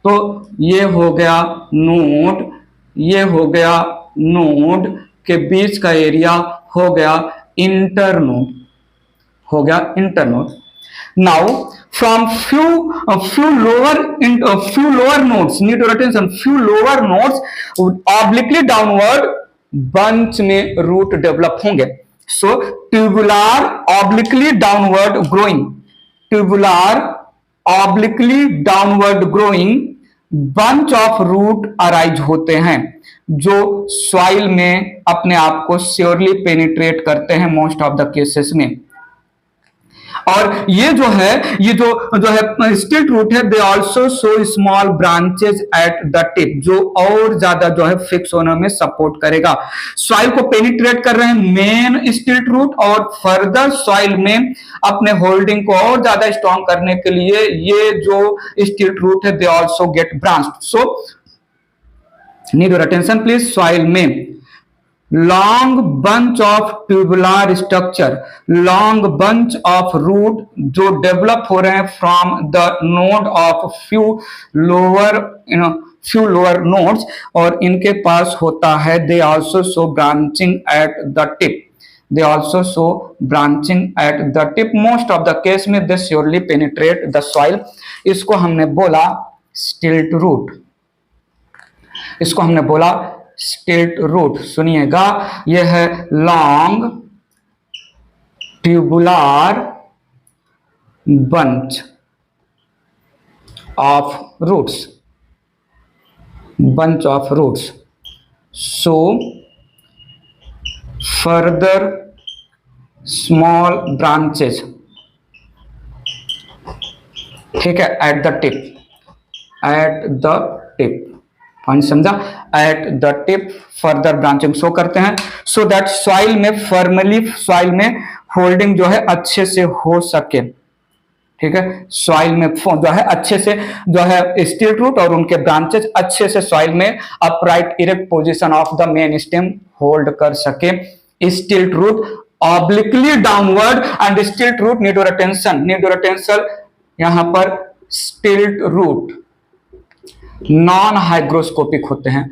तो ये हो गया नोड, ये हो गया नोड के बीच का एरिया हो गया internode, now from few lower nodes, need to attention, few lower nodes obliquely downward bunch में रूट डेवलप होंगे। So tubular obliquely downward growing bunch of root arise होते हैं, जो सॉइल में अपने आप को श्योरली पेनिट्रेट करते हैं मोस्ट ऑफ द केसेस में। और ये जो है स्टिल्ट रूट है, they also show small branches eight the tip, जो और ज्यादा जो है फिक्स होने में सपोर्ट करेगा। सॉइल को पेनिट्रेट कर रहे हैं मेन स्टिल्ट रूट, और फर्दर सॉइल में अपने होल्डिंग को और ज्यादा स्ट्रॉन्ग करने के लिए ये जो स्टिल्ट रूट है they also get branched. So need your attention please. Soil में long bunch of tubular structure, long bunch of root जो डेवलप हो रहे हैं from the node of few lower nodes, और इनके पास होता है they also show branching at the tip, most of the case में they surely penetrate the soil. इसको हमने बोला स्टिल्ट रूट, सुनिएगा, यह है long tubular bunch of roots, so further small branches, ठीक है, एट द टिप, समझा, at the tip further branching show करते हैं, सो दैट सॉइल में होल्डिंग जो है अच्छे से हो सके। ठीक है, सॉइल में जो है अच्छे से जो है स्टिल्ट रूट और उनके ब्रांचेस अच्छे से सॉइल में upright erect position of the main stem hold कर सके। Stilt root obliquely downward and stilt root, need your attention, यहां पर स्टिल्ट रूट नॉन हाइग्रोस्कोपिक होते हैं,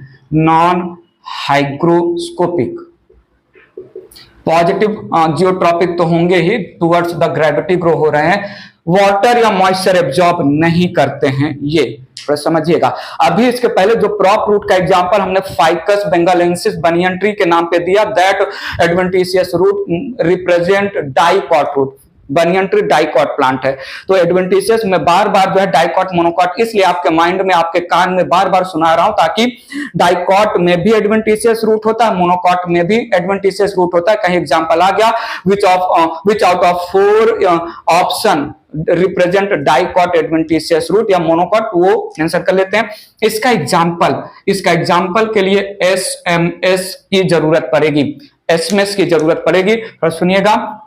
पॉजिटिव जियोट्रॉपिक तो होंगे ही, टुवर्ड्स द ग्रेविटी ग्रो हो रहे हैं, वाटर या मॉइस्चर एब्जॉर्ब नहीं करते हैं ये, समझिएगा। अभी इसके पहले जो क्रॉप रूट का एग्जांपल हमने फाइकस बेंगालेंसिस बनियन ट्री के नाम पे दिया, that adventitious root represent dicot root. Banyan tree dicot plant है, तो एडवेंटिशियस में बार बार जो है डाइकॉट मोनोकॉट इसलिए आपके माइंड में आपके कान में बार बार सुना रहा हूं, ताकि डाइकॉट में भी एडवेंटिशियस रूट होता है, मोनोकॉट में भी एडवेंटिशियस रूट होता है। कहीं एग्जांपल आ गया which out of 4 option represent dicot adventitious root या मोनोकॉट, वो आंसर कर लेते हैं। इसका एग्जांपल के लिए एसएमएस की जरूरत पड़ेगी, एसएमएस की जरूरत पड़ेगी। और सुनिएगा,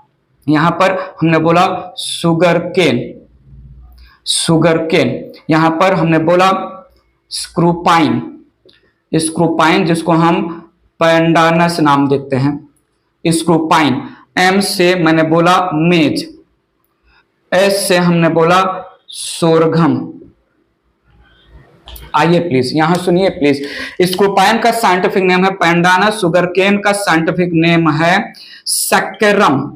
यहां पर हमने बोला शुगर केन, यहां पर हमने बोला स्क्रूपाइन, जिसको हम पैंडानस नाम देते हैं, स्क्रूपाइन। एम से मैंने बोला मेज, एस से हमने बोला सोरघम। आइए प्लीज यहां सुनिए प्लीज, स्क्रूपाइन का साइंटिफिक नेम है पैंडानस, शुगर केन का साइंटिफिक नेम है सैकरम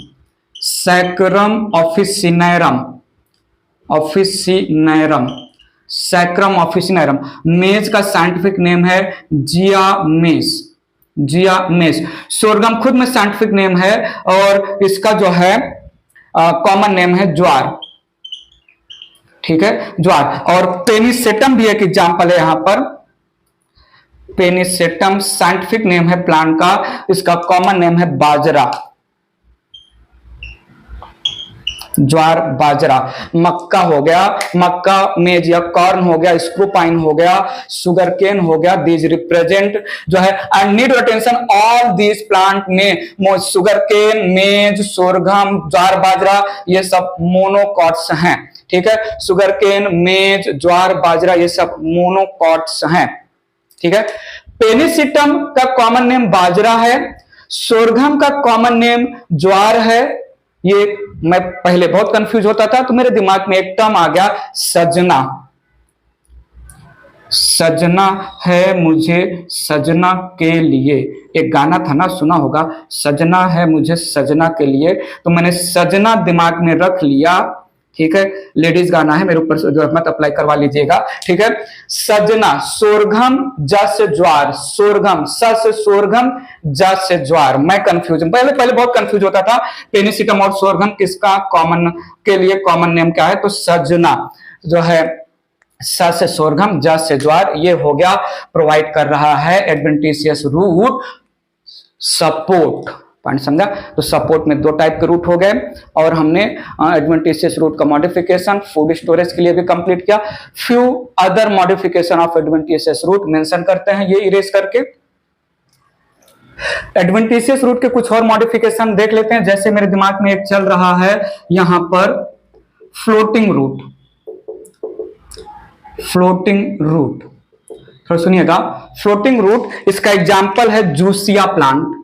ऑफिसिनैरम। मेज का साइंटिफिक नेम है जियामेस। सोरगम खुद में साइंटिफिक नेम है, और इसका जो है कॉमन नेम है ज्वार, ठीक है, ज्वार। और पेनिसेटम भी एक एग्जांपल है यहां पर, पेनिसेटम साइंटिफिक नेम है प्लांट का, इसका कॉमन नेम है बाजरा, ज्वार बाजरा। मक्का हो गया, मक्का मेज या कॉर्न हो गया, स्क्रूपाइन हो गया, शुगर केन हो गया, दीज रिप्रेजेंट जो है, I need attention all these plant में, शुगर केन, मेज, सोरघम, ज्वार बाजरा, ये सब मोनोकॉट्स हैं, ठीक है। शुगर केन, मेज, ज्वार बाजरा ये सब मोनोकॉट्स हैं, ठीक है। पेनिसिटम का कॉमन नेम बाजरा है, सोरघम का कॉमन नेम ज्वार है। ये मैं पहले बहुत कंफ्यूज होता था, तो मेरे दिमाग में एक टर्म आ गया सजना है मुझे सजना के लिए, एक गाना था ना, सुना होगा, सजना है मुझे सजना के लिए, तो मैंने सजना दिमाग में रख लिया, ठीक है। लेडीज गाना है, मेरे ऊपर जो मत अप्लाई करवा लीजिएगा, ठीक है। सजना, सोरघम ज से ज्वार, सोरघम स से सोरघम ज से ज्वार। मैं कंफ्यूजन पहले बहुत कंफ्यूज होता था, पेनिसिटम और सोरघम किसका कॉमन के लिए कॉमन नेम क्या है, तो सजना जो है स से सोरघम ज से ज्वार, ये हो गया, प्रोवाइड कर रहा है एडवेंटिशियस रूट सपोर्ट। पॉइंट समझा? तो सपोर्ट में 2 टाइप के रूट हो गए, और हमने एडवेंटिशियस रूट का मॉडिफिकेशन फूड स्टोरेज के लिए भी कंप्लीट किया। Few other modification of adventitious root mention करते हैं, ये इरेज करके। एडवेंटिशियस रूट के कुछ और मॉडिफिकेशन देख लेते हैं, जैसे मेरे दिमाग में एक चल रहा है यहां पर फ्लोटिंग रूट, थोड़ा सुनिएगा। फ्लोटिंग रूट, इसका एग्जांपल है Josiah plant,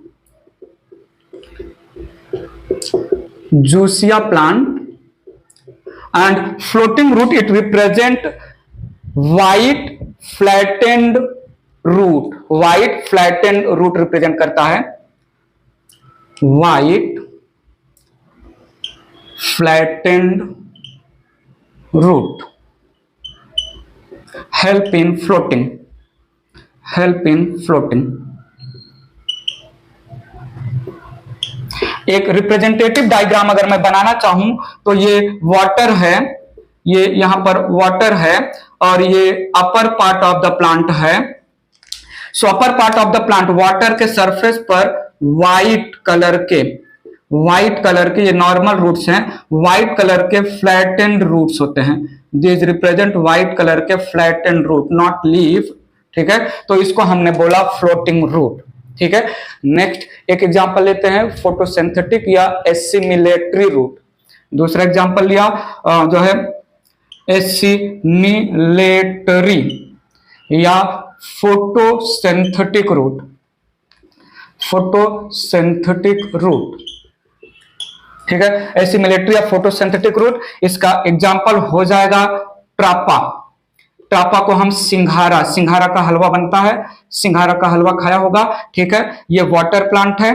and floating root it represent white flattened root represent करता है, white flattened root help in floating। एक रिप्रेजेंटेटिव डायग्राम अगर मैं बनाना चाहूं तो ये वाटर है, ये यहां पर वाटर है, और ये upper part of the plant है। So upper part of the plant, water के सरफेस पर व्हाइट कलर के ये नॉर्मल रूट्स हैं, व्हाइट कलर के फ्लैटेंड रूट्स होते हैं। दिस रिप्रेजेंट व्हाइट कलर के फ्लैटेंड रूट, नॉट लीफ, ठीक है। तो इसको हमने बोला फ्लोटिंग रूट, ठीक है। नेक्स्ट एक एग्जांपल लेते हैं, फोटोसिंथेटिक या एसिमिलेटरी रूट। दूसरा एग्जांपल लिया जो है एसिमिलेटरी या फोटोसिंथेटिक रूट, ठीक है। एसिमिलेटरी या फोटोसिंथेटिक रूट, इसका एग्जांपल हो जाएगा ट्रापा को हम सिंघारा का हलवा बनता है, सिंघारा का हलवा खाया होगा, ठीक है। ये वाटर प्लांट है,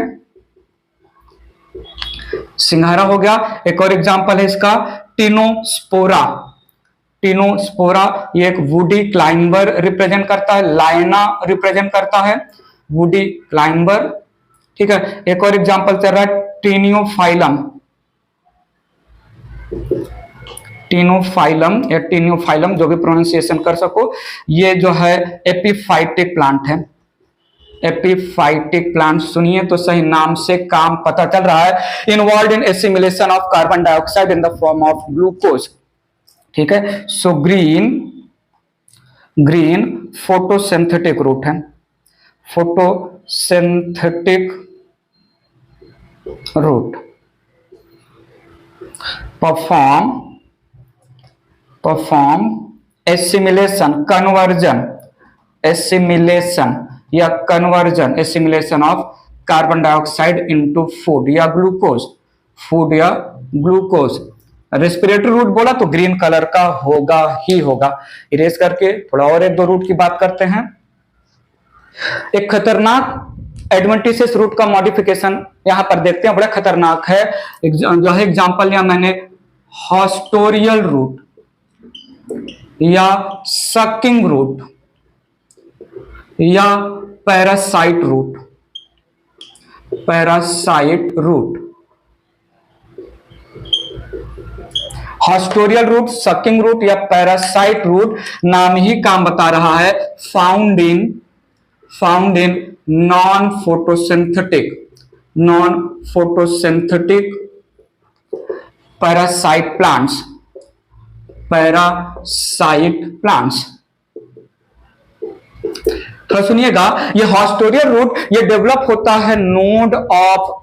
सिंघारा हो गया। एक और एग्जांपल है इसका टिनोस्पोरा टिनोस्पोरा, ये एक वुडी क्लाइंबर रिप्रेजेंट करता है, लाइना रिप्रेजेंट करता है, वुडी क्लाइंबर। ठीक है, एक और एग्जांपल चल रहा है टीनियोफाइलम, टीनोफाइलम या टीनियोफाइलम, जो भी प्रोनाउंसिएशन कर सको। ये जो है एपिफाइटिक प्लांट है, एपिफाइटिक प्लांट सुनिए तो सही, नाम से काम पता चल रहा है। Involve in assimilation of carbon dioxide in the form of glucose. ठीक है, सो ग्रीन फोटोसिंथेटिक रूट है, photosynthetic root perform assimilation, assimilation of carbon dioxide into food या ग्लूकोज। रेस्पिरेटरी रूट बोला तो ग्रीन कलर का होगा ही होगा। इरेज करके थोड़ा और एक दो रूट की बात करते हैं। एक खतरनाक एडवेंटिशियस रूट का मॉडिफिकेशन यहां पर देखते हैं, बड़ा खतरनाक है। जो है एग्जांपल लिया मैंने, हॉस्टोरियल रूट या सकिंग रूट या parasite root. Haustorial root, sucking root या पैरासाइट रूट, नाम ही काम बता रहा है। Found in non photosynthetic parasite plants. तो सुनिएगा, ये हॉस्टोरियल रूट ये डेवलप होता है नोड ऑफ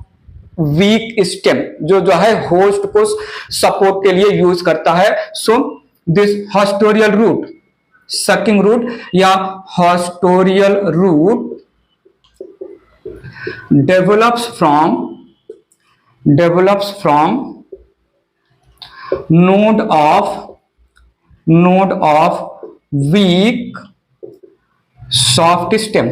वीक स्टेम, जो है होस्ट को सपोर्ट के लिए यूज करता है। So this haustorial root, sucking root या haustorial root develops from node of weak soft stem।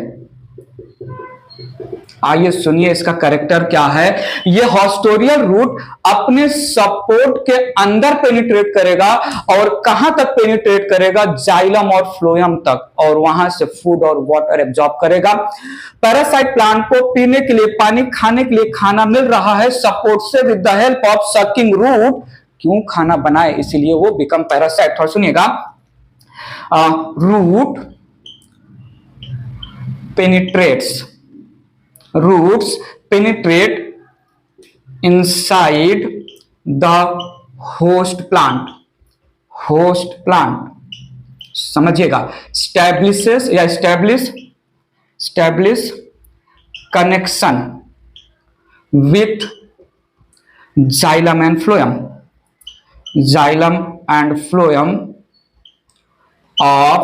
आइए सुनिए इसका कैरेक्टर क्या है। ये हॉस्टोरियल रूट अपने सपोर्ट के अंदर पेनिट्रेट करेगा, और कहां तक पेनिट्रेट करेगा? जाइलम और फ्लोएम तक, और वहां से फूड और वाटर एब्जॉर्ब करेगा। पैरासाइट प्लांट को पीने के लिए पानी, खाने के लिए खाना मिल रहा है सपोर्ट से, with the help of sucking root. क्यों खाना बनाए, इसीलिए वो बिकम पैरासाइट। थोड़ा सुनिएगा, roots penetrate inside the host plant। समझिएगा, establish connection with xylem and phloem of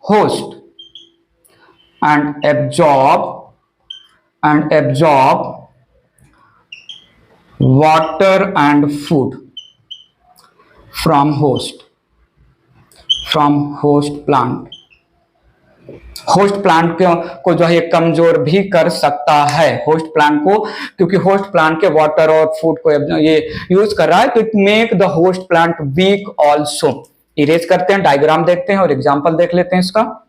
host and absorb water and food from host plant। Host plant को जो है कमजोर भी कर सकता है, होस्ट प्लांट को, क्योंकि होस्ट प्लांट के वाटर और फूड को ये यूज कर रहा है, तो it make the host plant weak also. Erase करते हैं, डायग्राम देखते हैं और एग्जांपल देख लेते हैं इसका।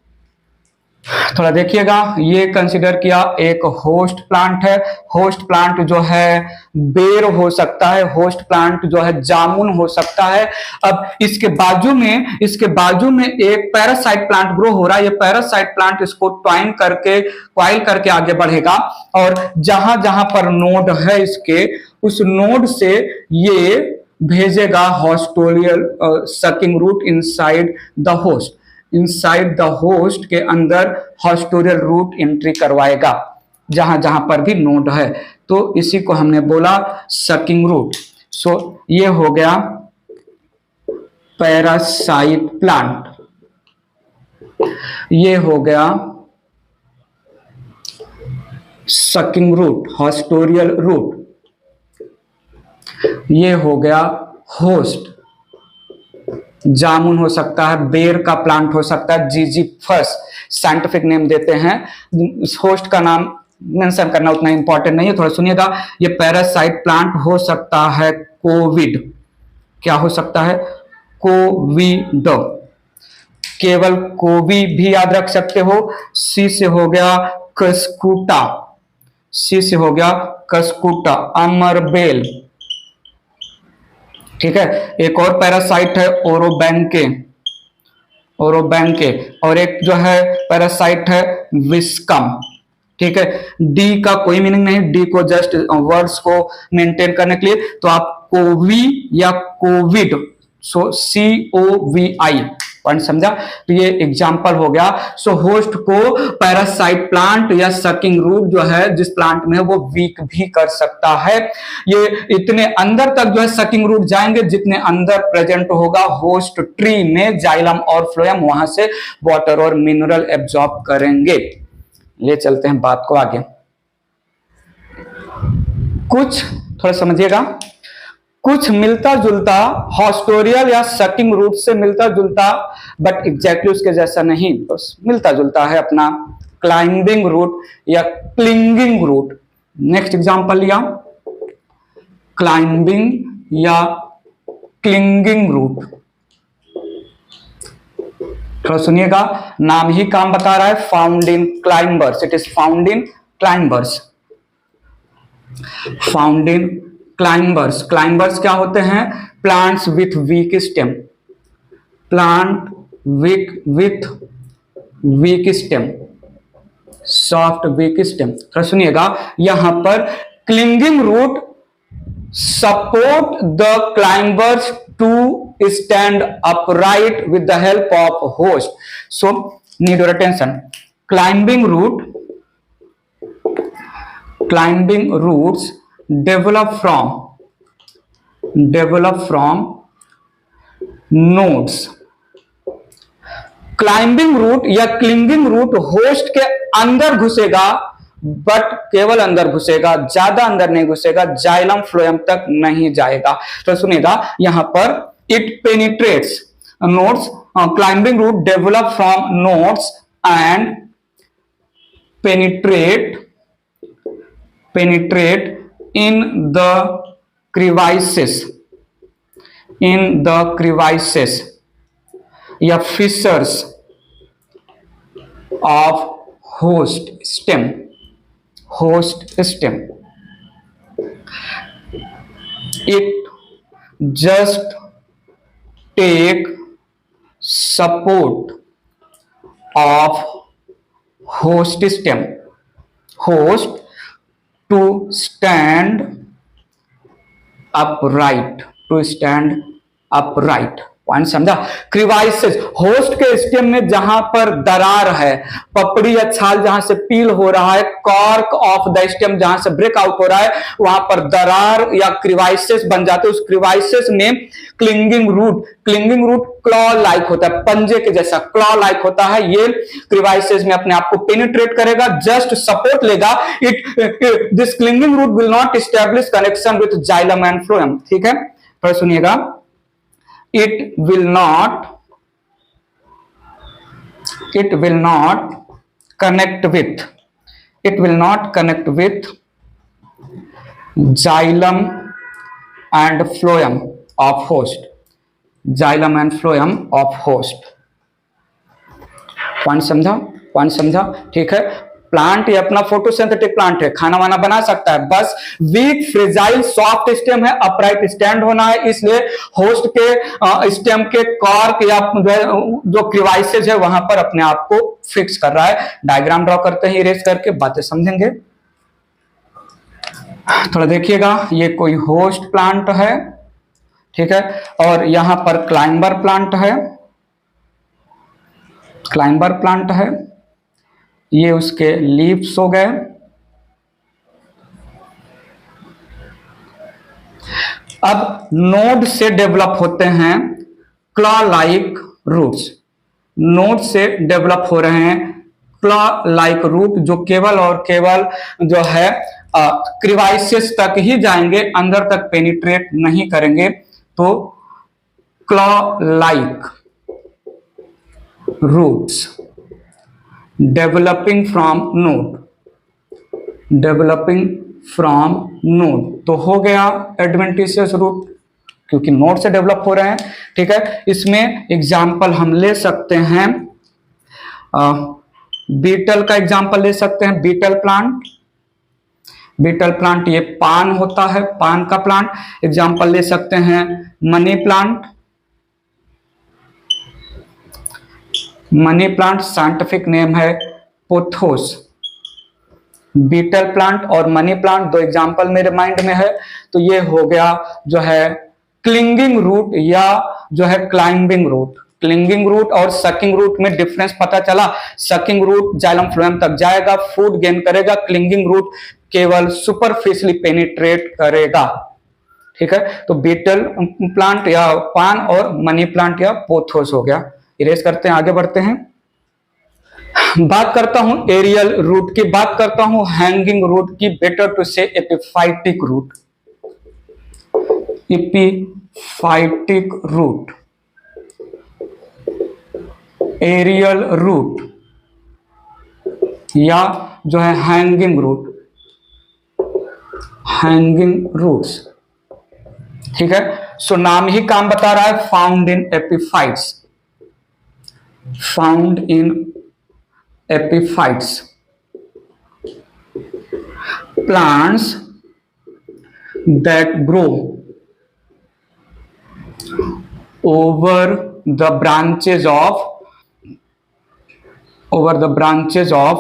थोड़ा देखिएगा, ये कंसीडर किया एक होस्ट प्लांट है। होस्ट प्लांट जो है बेर हो सकता है, होस्ट प्लांट जो है जामुन हो सकता है। अब इसके बाजू में एक पैरासाइट प्लांट ग्रो हो रहा है। ये पैरासाइट प्लांट इसको क्वाइल करके आगे बढ़ेगा, और जहां जहां पर नोड है इसके, उस नोड से ये भेजेगा haustorial sucking root inside the host के अंदर हॉस्टोरियल रूट एंट्री करवाएगा, जहां जहां पर भी नोड है। तो इसी को हमने बोला सकिंग रूट। सो ये हो गया पैरासाइट प्लांट, ये हो गया सकिंग रूट, हॉस्टोरियल रूट, ये हो गया होस्ट। जामुन हो सकता है, बेर का प्लांट हो सकता है, जीजीफस साइंटिफिक नेम देते हैं। होस्ट का नाम मेंशन करना उतना इंपॉर्टेंट नहीं है। थोड़ा सुनिएगा, ये पैरासाइट प्लांट हो सकता है कोविड। क्या हो सकता है? कोविड। केवल कोबी भी याद रख सकते हो। सी से हो गया कस्कूटा, सी से हो गया कस्कूटा, अमरबेल, ठीक है। एक और पैरासाइट है ओरोबैंके, ओरोबैंके, और एक जो है पैरासाइट है विस्कम, ठीक है। डी का कोई मीनिंग नहीं, डी को जस्ट वर्ड्स को मेंटेन करने के लिए, तो आप कोवी या कोविड, सो COVI, पॉइंट समझा। तो ये एग्जांपल हो गया। सो होस्ट को पैरासाइट प्लांट या सकिंग रूट जो है जिस प्लांट में है वो वीक भी कर सकता है। ये इतने अंदर तक जो है सकिंग रूट जाएंगे जितने अंदर प्रेजेंट होगा होस्ट ट्री में जाइलम और फ्लोएम, वहां से वाटर और मिनरल एब्जॉर्ब करेंगे। ले चलते हैं बात को आगे। कुछ थोड़ा समझिएगा, कुछ मिलता जुलता हॉस्टोरियल या सकिंग रूट से मिलता जुलता बट एग्जैक्टली उसके जैसा नहीं, बस मिलता जुलता है अपना क्लाइंबिंग रूट या क्लिंगिंग रूट। नेक्स्ट एग्जांपल लिया क्लाइंबिंग या क्लिंगिंग रूट। थोड़ा सुनिएगा, नाम ही काम बता रहा है, found in climbers, it is found in climbers, found in climbers. Climbers क्या होते हैं? Plants with weak stem, plant with weak stem, soft weak stem. थोड़ा सुनिएगा, यहां पर clinging root support the climbers to stand upright with the help of host. So need your attention. Climbing roots develop from nodes. Climbing root या clinging root host के अंदर घुसेगा, but केवल अंदर घुसेगा, ज्यादा अंदर नहीं घुसेगा, जाइलम फ्लोएम तक नहीं जाएगा। तो सुनिएगा, यहां पर it penetrates nodes, climbing root develop from nodes and penetrate in the crevices या fissures of host stem. It just take support of host stem, host to stand upright, point समझा। क्रिवाइसिस, host के स्टेम में जहां पर दरार है, पपड़ी या छाल जहां से पील हो रहा है, कॉर्क ऑफ द स्टेम जहां से ब्रेक आउट हो रहा है, वहां पर दरार या क्रिवाइसिस बन जाते हैं। उस क्रिवाइसिस में क्लिंगिंग रूट क्लॉ लाइक होता है, पंजे के जैसा क्लॉ लाइक होता है। ये क्रिवाइसिस में अपने आप को पेनिट्रेट करेगा, जस्ट सपोर्ट लेगा। This clinging root will not establish connection with xylem and phloem, ठीक है। फिर सुनिएगा, it will not connect with xylem and phloem of host, point समझा, ठीक है। प्लांट ये अपना फोटोसिंथेटिक प्लांट है, खाना वाना बना सकता है, बस वीक फ्रेजाइल सॉफ्ट स्टेम है, अपराइट स्टैंड होना है, इसलिए होस्ट के स्टेम के कॉर्क या जो क्रिवाइसेज है वहां पर अपने आप को फिक्स कर रहा है। डायग्राम ड्रॉ करते हैं, इरेज करके बातें समझेंगे। थोड़ा देखिएगा, ये कोई होस्ट प्लांट है, ठीक है, और यहां पर क्लाइंबर प्लांट है, ये उसके लीव्स हो गए। अब नोड से डेवलप होते हैं क्लॉ लाइक रूट्स, नोड से डेवलप हो रहे हैं क्लॉ लाइक रूट, जो केवल और केवल जो है क्रिवाइसिस तक ही जाएंगे, अंदर तक पेनिट्रेट नहीं करेंगे। तो claw like roots developing from node, तो हो गया एडवेंटिशियस रूट। क्योंकि नोड से डेवलप हो रहे हैं। ठीक है, इसमें एग्जाम्पल हम ले सकते हैं, बीटल का एग्जाम्पल ले सकते हैं, बीटल प्लांट। बीटल प्लांट ये पान होता है, पान का प्लांट। एग्जाम्पल ले सकते हैं money plant. Money plant scientific name है पोथोस। बीटल प्लांट और मनी प्लांट दो एग्जाम्पल मेरे माइंड में है। तो ये हो गया जो है क्लिंगिंग रूट या जो है क्लाइंबिंग रूट। क्लिंगिंग रूट और सकिंग रूट में डिफरेंस पता चला। सकिंग रूट जाइलम फ्लोएम तक जाएगा, फूड गेन करेगा। क्लिंगिंग रूट केवल सुपरफिशियली पेनिट्रेट करेगा। ठीक है, तो बीटल प्लांट या पान और मनी प्लांट या पोथोस हो गया। इरेज करते हैं, आगे बढ़ते हैं। बात करता हूं एरियल रूट की, बात करता हूं हैंगिंग रूट की, better to say epiphytic root. Epiphytic root, aerial root या जो है हैंगिंग रूट, हैंगिंग रूट्स। ठीक है, सो नाम ही काम बता रहा है, found in epiphytes, found in epiphytes, plants that grow over the branches of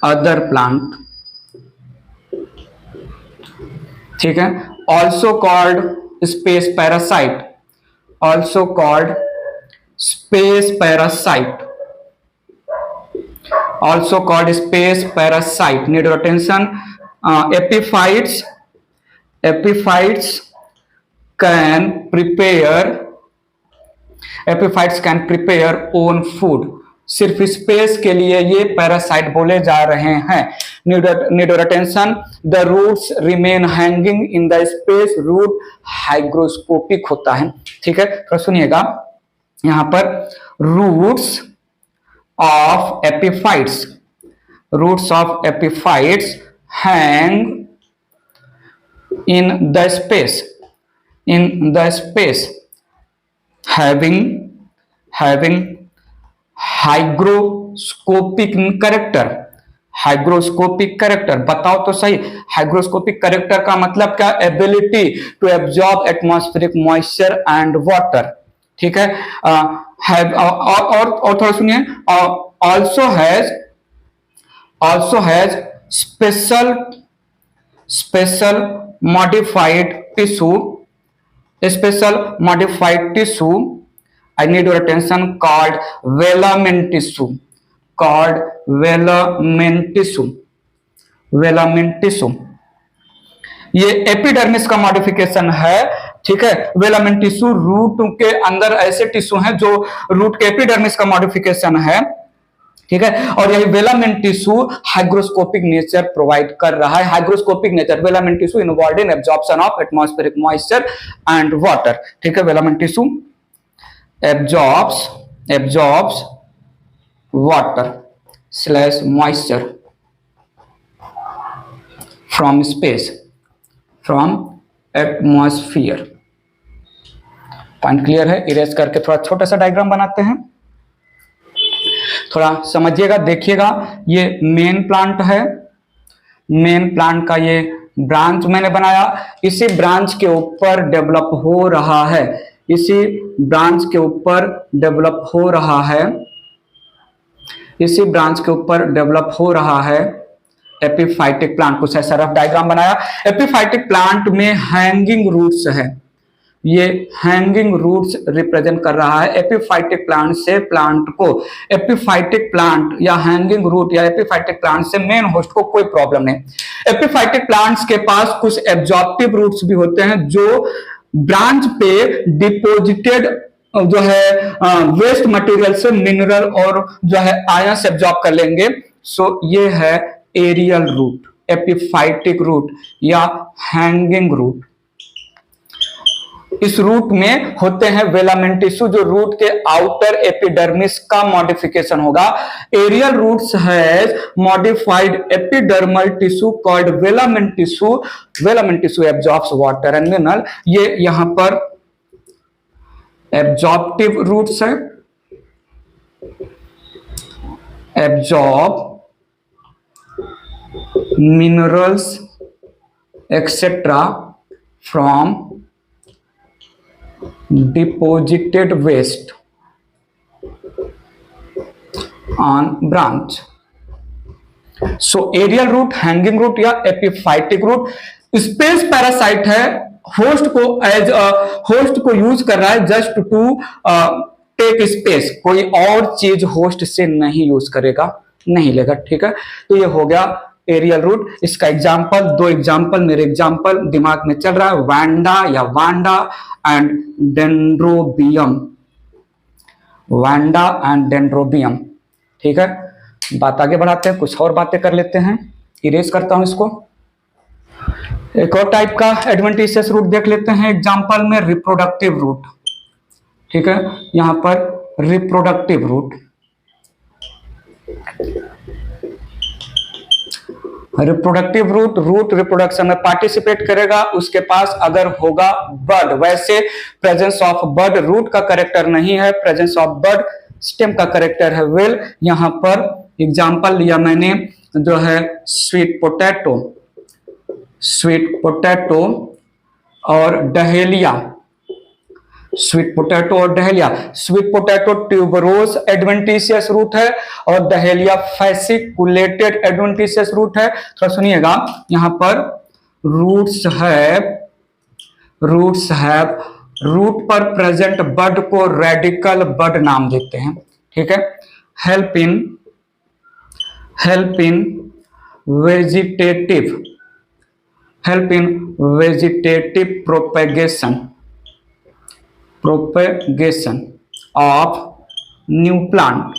other plant। ठीक है, also called space parasite, also called space parasite, also called space parasite। Need your attention, epiphytes can prepare own food। सिर्फ space के लिए ये parasite बोले जा रहे हैं। Need your attention, the roots remain hanging in the space. Root hygroscopic होता है। ठीक है, तो सुनिएगा यहां पर, roots of epiphytes, roots of epiphytes hang in the space having hygroscopic character। बताओ तो सही, हाइग्रोस्कोपिक कैरेक्टर का मतलब क्या? Ability to absorb atmospheric moisture and water. ठीक है, और थोड़ा सुनिए, also has special modified tissue, I need your attention, called velamen tissue। ये एपिडर्मिस का मॉडिफिकेशन है। ठीक है, वेलामेन टिश्यू रूट के अंदर ऐसे टिश्यू हैं जो रूट के एपिडर्मिस का मॉडिफिकेशन है। ठीक है, और यही velamen tissue hygroscopic nature provide कर रहा है। Hygroscopic nature, velamen tissue involved in absorption of atmospheric moisture and water. ठीक है, velamen tissue absorbs water / moisture from space, from atmosphere. Point clear है? इरेज करके थोड़ा छोटा सा डायग्राम बनाते हैं, थोड़ा समझिएगा, देखिएगा। ये मेन प्लांट है, मेन प्लांट का ये ब्रांच मैंने बनाया, इसी ब्रांच के ऊपर डेवलप हो रहा है, इसी ब्रांच के ऊपर डेवलप हो रहा है, इसी ब्रांच के ऊपर डेवलप हो रहा है एपिफाइटिक प्लांट। कुछ ऐसा रफ डायग्राम बनाया। एपिफाइटिक प्लांट में हैंगिंग रूट्स है, ये हैंगिंग रूट्स रिप्रेजेंट कर रहा है। एपिफाइटिक प्लांट से प्लांट को, एपिफाइटिक प्लांट या हैंगिंग रूट या एपिफाइटिक प्लांट से मेन होस्ट को कोई प्रॉब्लम नहीं। एपिफाइटिक प्लांट्स के पास कुछ एब्जॉर्प्टिव रूट्स भी होते हैं जो ब्रांच पे डिपोजिटेड जो है वेस्ट मटेरियल से मिनरल और जो है आयंस एब्जॉर्ब कर लेंगे। सो ये है एरियल रूट, एपिफाइटिक रूट या हैंगिंग रूट। इस रूट में होते हैं वेलामेंट टिश्यू, जो रूट के आउटर एपिडर्मिस का मॉडिफिकेशन होगा। Aerial roots has modified epidermal tissue called velamen tissue. Velamen tissue absorbs water and mineral. ये यहां पर एब्जॉर्प्टिव रूट्स है, absorb minerals etcetera from deposited waste on branch. So aerial root, hanging root या epiphytic root space parasite है, host को as host को use कर रहा है जस्ट टू टेक स्पेस, कोई और चीज होस्ट से नहीं यूज करेगा, नहीं लेगा। ठीक है, तो ये हो गया एरियल रूट। इसका एग्जाम्पल, दो एग्जाम्पल मेरे एग्जाम्पल दिमाग में चल रहा है, वांडा या Wanda and Dendrobium, Wanda and Dendrobium. ठीक है, बात आगे बढ़ाते हैं, कुछ और बातें कर लेते हैं। इरेज करता हूं इसको। एक और टाइप का एडवेंटिशियस रूट देख लेते हैं एग्जाम्पल में, रिप्रोडक्टिव रूट। ठीक है, यहां पर reproductive root, reproductive root, root reproduction में पार्टिसिपेट करेगा, उसके पास अगर होगा बड। वैसे प्रेजेंस ऑफ बड रूट का करेक्टर नहीं है, प्रेजेंस ऑफ बड स्टेम का करेक्टर है। वेल, यहां पर एग्जांपल लिया मैंने जो है स्वीट पोटैटो, स्वीट पोटैटो और डहेलिया, स्वीट पोटैटो और dahlia. Sweet potato tuberous adventitious root है और डहेलिया फैसिकुलेटेड एडवेंटिशियस रूट है। थोड़ा सुनिएगा, यहां पर रूट्स हैव रूट पर प्रेजेंट बड को रेडिकल बड नाम देते हैं। ठीक है, help in vegetative propagation of new plant,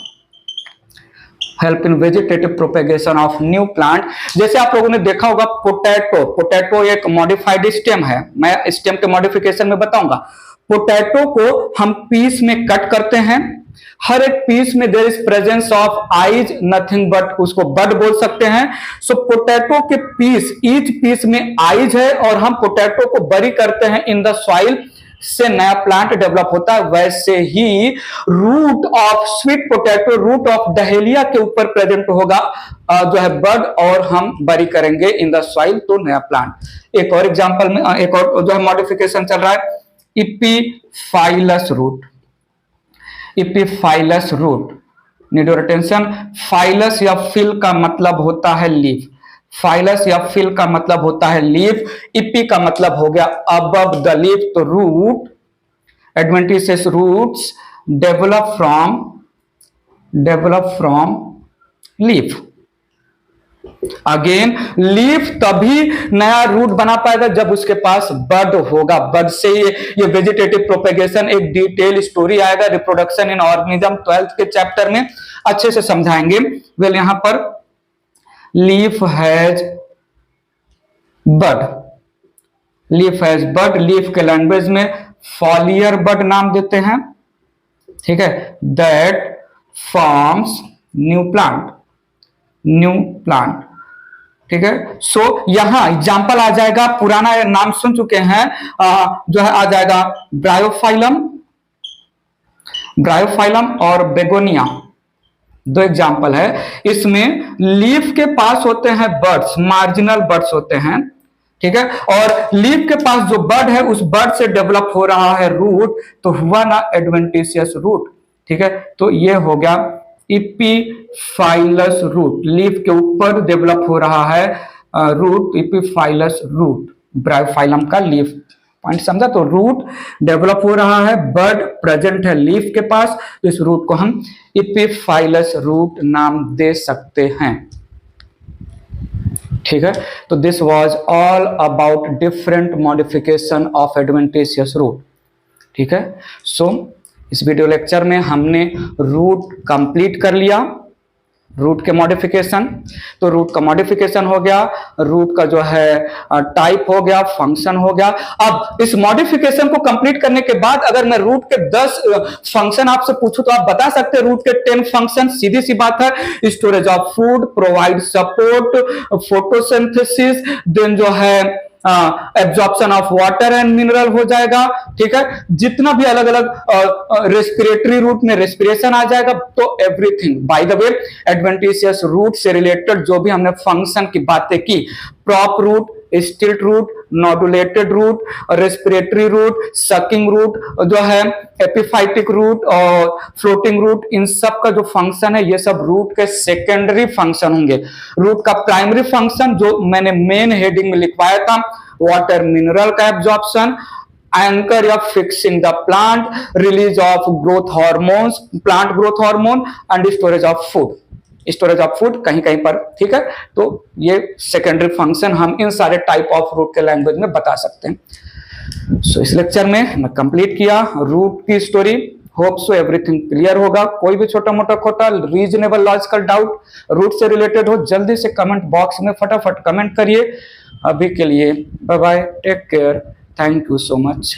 help in vegetative propagation of new plant. जैसे आप लोगों ने देखा होगा पोटैटो एक मॉडिफाइड स्टेम है, मैं स्टेम के मॉडिफिकेशन में बताऊंगा। पोटैटो को हम पीस में कट करते हैं, हर एक पीस में there is presence of eyes, nothing but, उसको बड बोल सकते हैं। सो पोटैटो के पीस, ईच पीस में आइज है और हम पोटैटो को बरी करते हैं इन द सॉइल, से नया प्लांट डेवलप होता है। वैसे ही root of sweet potato, root of dahlia के ऊपर प्रेजेंट होगा जो है बड, और हम बरी करेंगे इन द सॉइल तो नया प्लांट। एक और एग्जांपल में एक और जो है मॉडिफिकेशन चल रहा है, epiphyllous root, epiphyllous root, need your attention. Phyllous या फिल का मतलब होता है लीफ, फाइलस या फिल का मतलब होता है लीफ, इपी का मतलब हो गया अबव द लीफ। तो root, adventitious roots develop from leaf. Again leaf तभी नया रूट बना पाएगा जब उसके पास बड होगा, बड से ये वेजिटेटिव प्रोपेगेशन, एक डिटेल स्टोरी आएगा रिप्रोडक्शन इन ऑर्गेनिज्म 12th के चैप्टर में अच्छे से समझाएंगे। वेल, यहां पर leaf has bud, leaf has bud, leaf के लैंग्वेज में फॉलियर बड नाम देते हैं। ठीक है, that forms new plant, new plant. ठीक है, सो यहां एग्जांपल आ जाएगा, पुराना नाम सुन चुके हैं, जो है आ जाएगा ब्रायोफाइलम, ब्रायोफाइलम और बेगोनिया, दो एग्जाम्पल है। इसमें लीफ के पास होते हैं बर्ड्स, मार्जिनल बर्ड्स होते हैं। ठीक है, और लीफ के पास जो बर्ड है उस बर्ड से डेवलप हो रहा है रूट, तो हुआ ना एडवेंटिशियस रूट। ठीक है, तो ये हो गया इपीफाइलस रूट, लीफ के ऊपर डेवलप हो रहा है रूट, इपीफाइलस रूट, ब्रायोफाइलम का लीफ। पॉइंट समझा? तो रूट डेवलप हो रहा है, बर्ड प्रेजेंट है लीफ के पास, तो इस रूट को हम इपीफाइलस रूट नाम दे सकते हैं। ठीक है, तो this was all about different modification of adventitious root. ठीक है, सो इस वीडियो लेक्चर में हमने रूट कंप्लीट कर लिया, रूट के मॉडिफिकेशन, तो रूट का मॉडिफिकेशन हो गया, रूट का जो है टाइप हो गया, फंक्शन हो गया। अब इस मॉडिफिकेशन को कंप्लीट करने के बाद अगर मैं रूट के 10 फंक्शन आपसे पूछूं तो आप बता सकते हैं रूट के 10 फंक्शन। सीधी सी बात है, storage of food, provide support, photosynthesis, then जो है absorption of water and mineral हो जाएगा। ठीक है, जितना भी अलग अलग रेस्पिरेटरी रूट में रेस्पिरेशन आ जाएगा, तो everything. By the way, adventitious root से रिलेटेड जो भी हमने फंक्शन की बातें की, prop root, stilt root, nodulated root, respiratory root, sucking root जो है, एपिफाइटिक रूट और फ्लोटिंग रूट, इन सब का जो फंक्शन है ये सब रूट के सेकेंडरी फंक्शन होंगे। रूट का प्राइमरी फंक्शन जो मैंने मेन हेडिंग में लिखवाया था, वाटर मिनरल का एब्जॉर्प्शन, एंकर या fixing the plant, release of growth hormones, plant growth hormone and storage of food, storage of food कहीं कहीं पर। ठीक है, तो ये सेकेंडरी फंक्शन हम इन सारे टाइप ऑफ रूट के लैंग्वेज में बता सकते हैं। सो इस लेक्चर में मैं कंप्लीट किया रूट की story. Hope so everything clear होगा। कोई भी छोटा मोटा खोटा रीजनेबल लॉजिकल डाउट रूट से रिलेटेड हो, जल्दी से कमेंट बॉक्स में फटाफट कमेंट करिए। अभी के लिए bye bye, take care, thank you so much.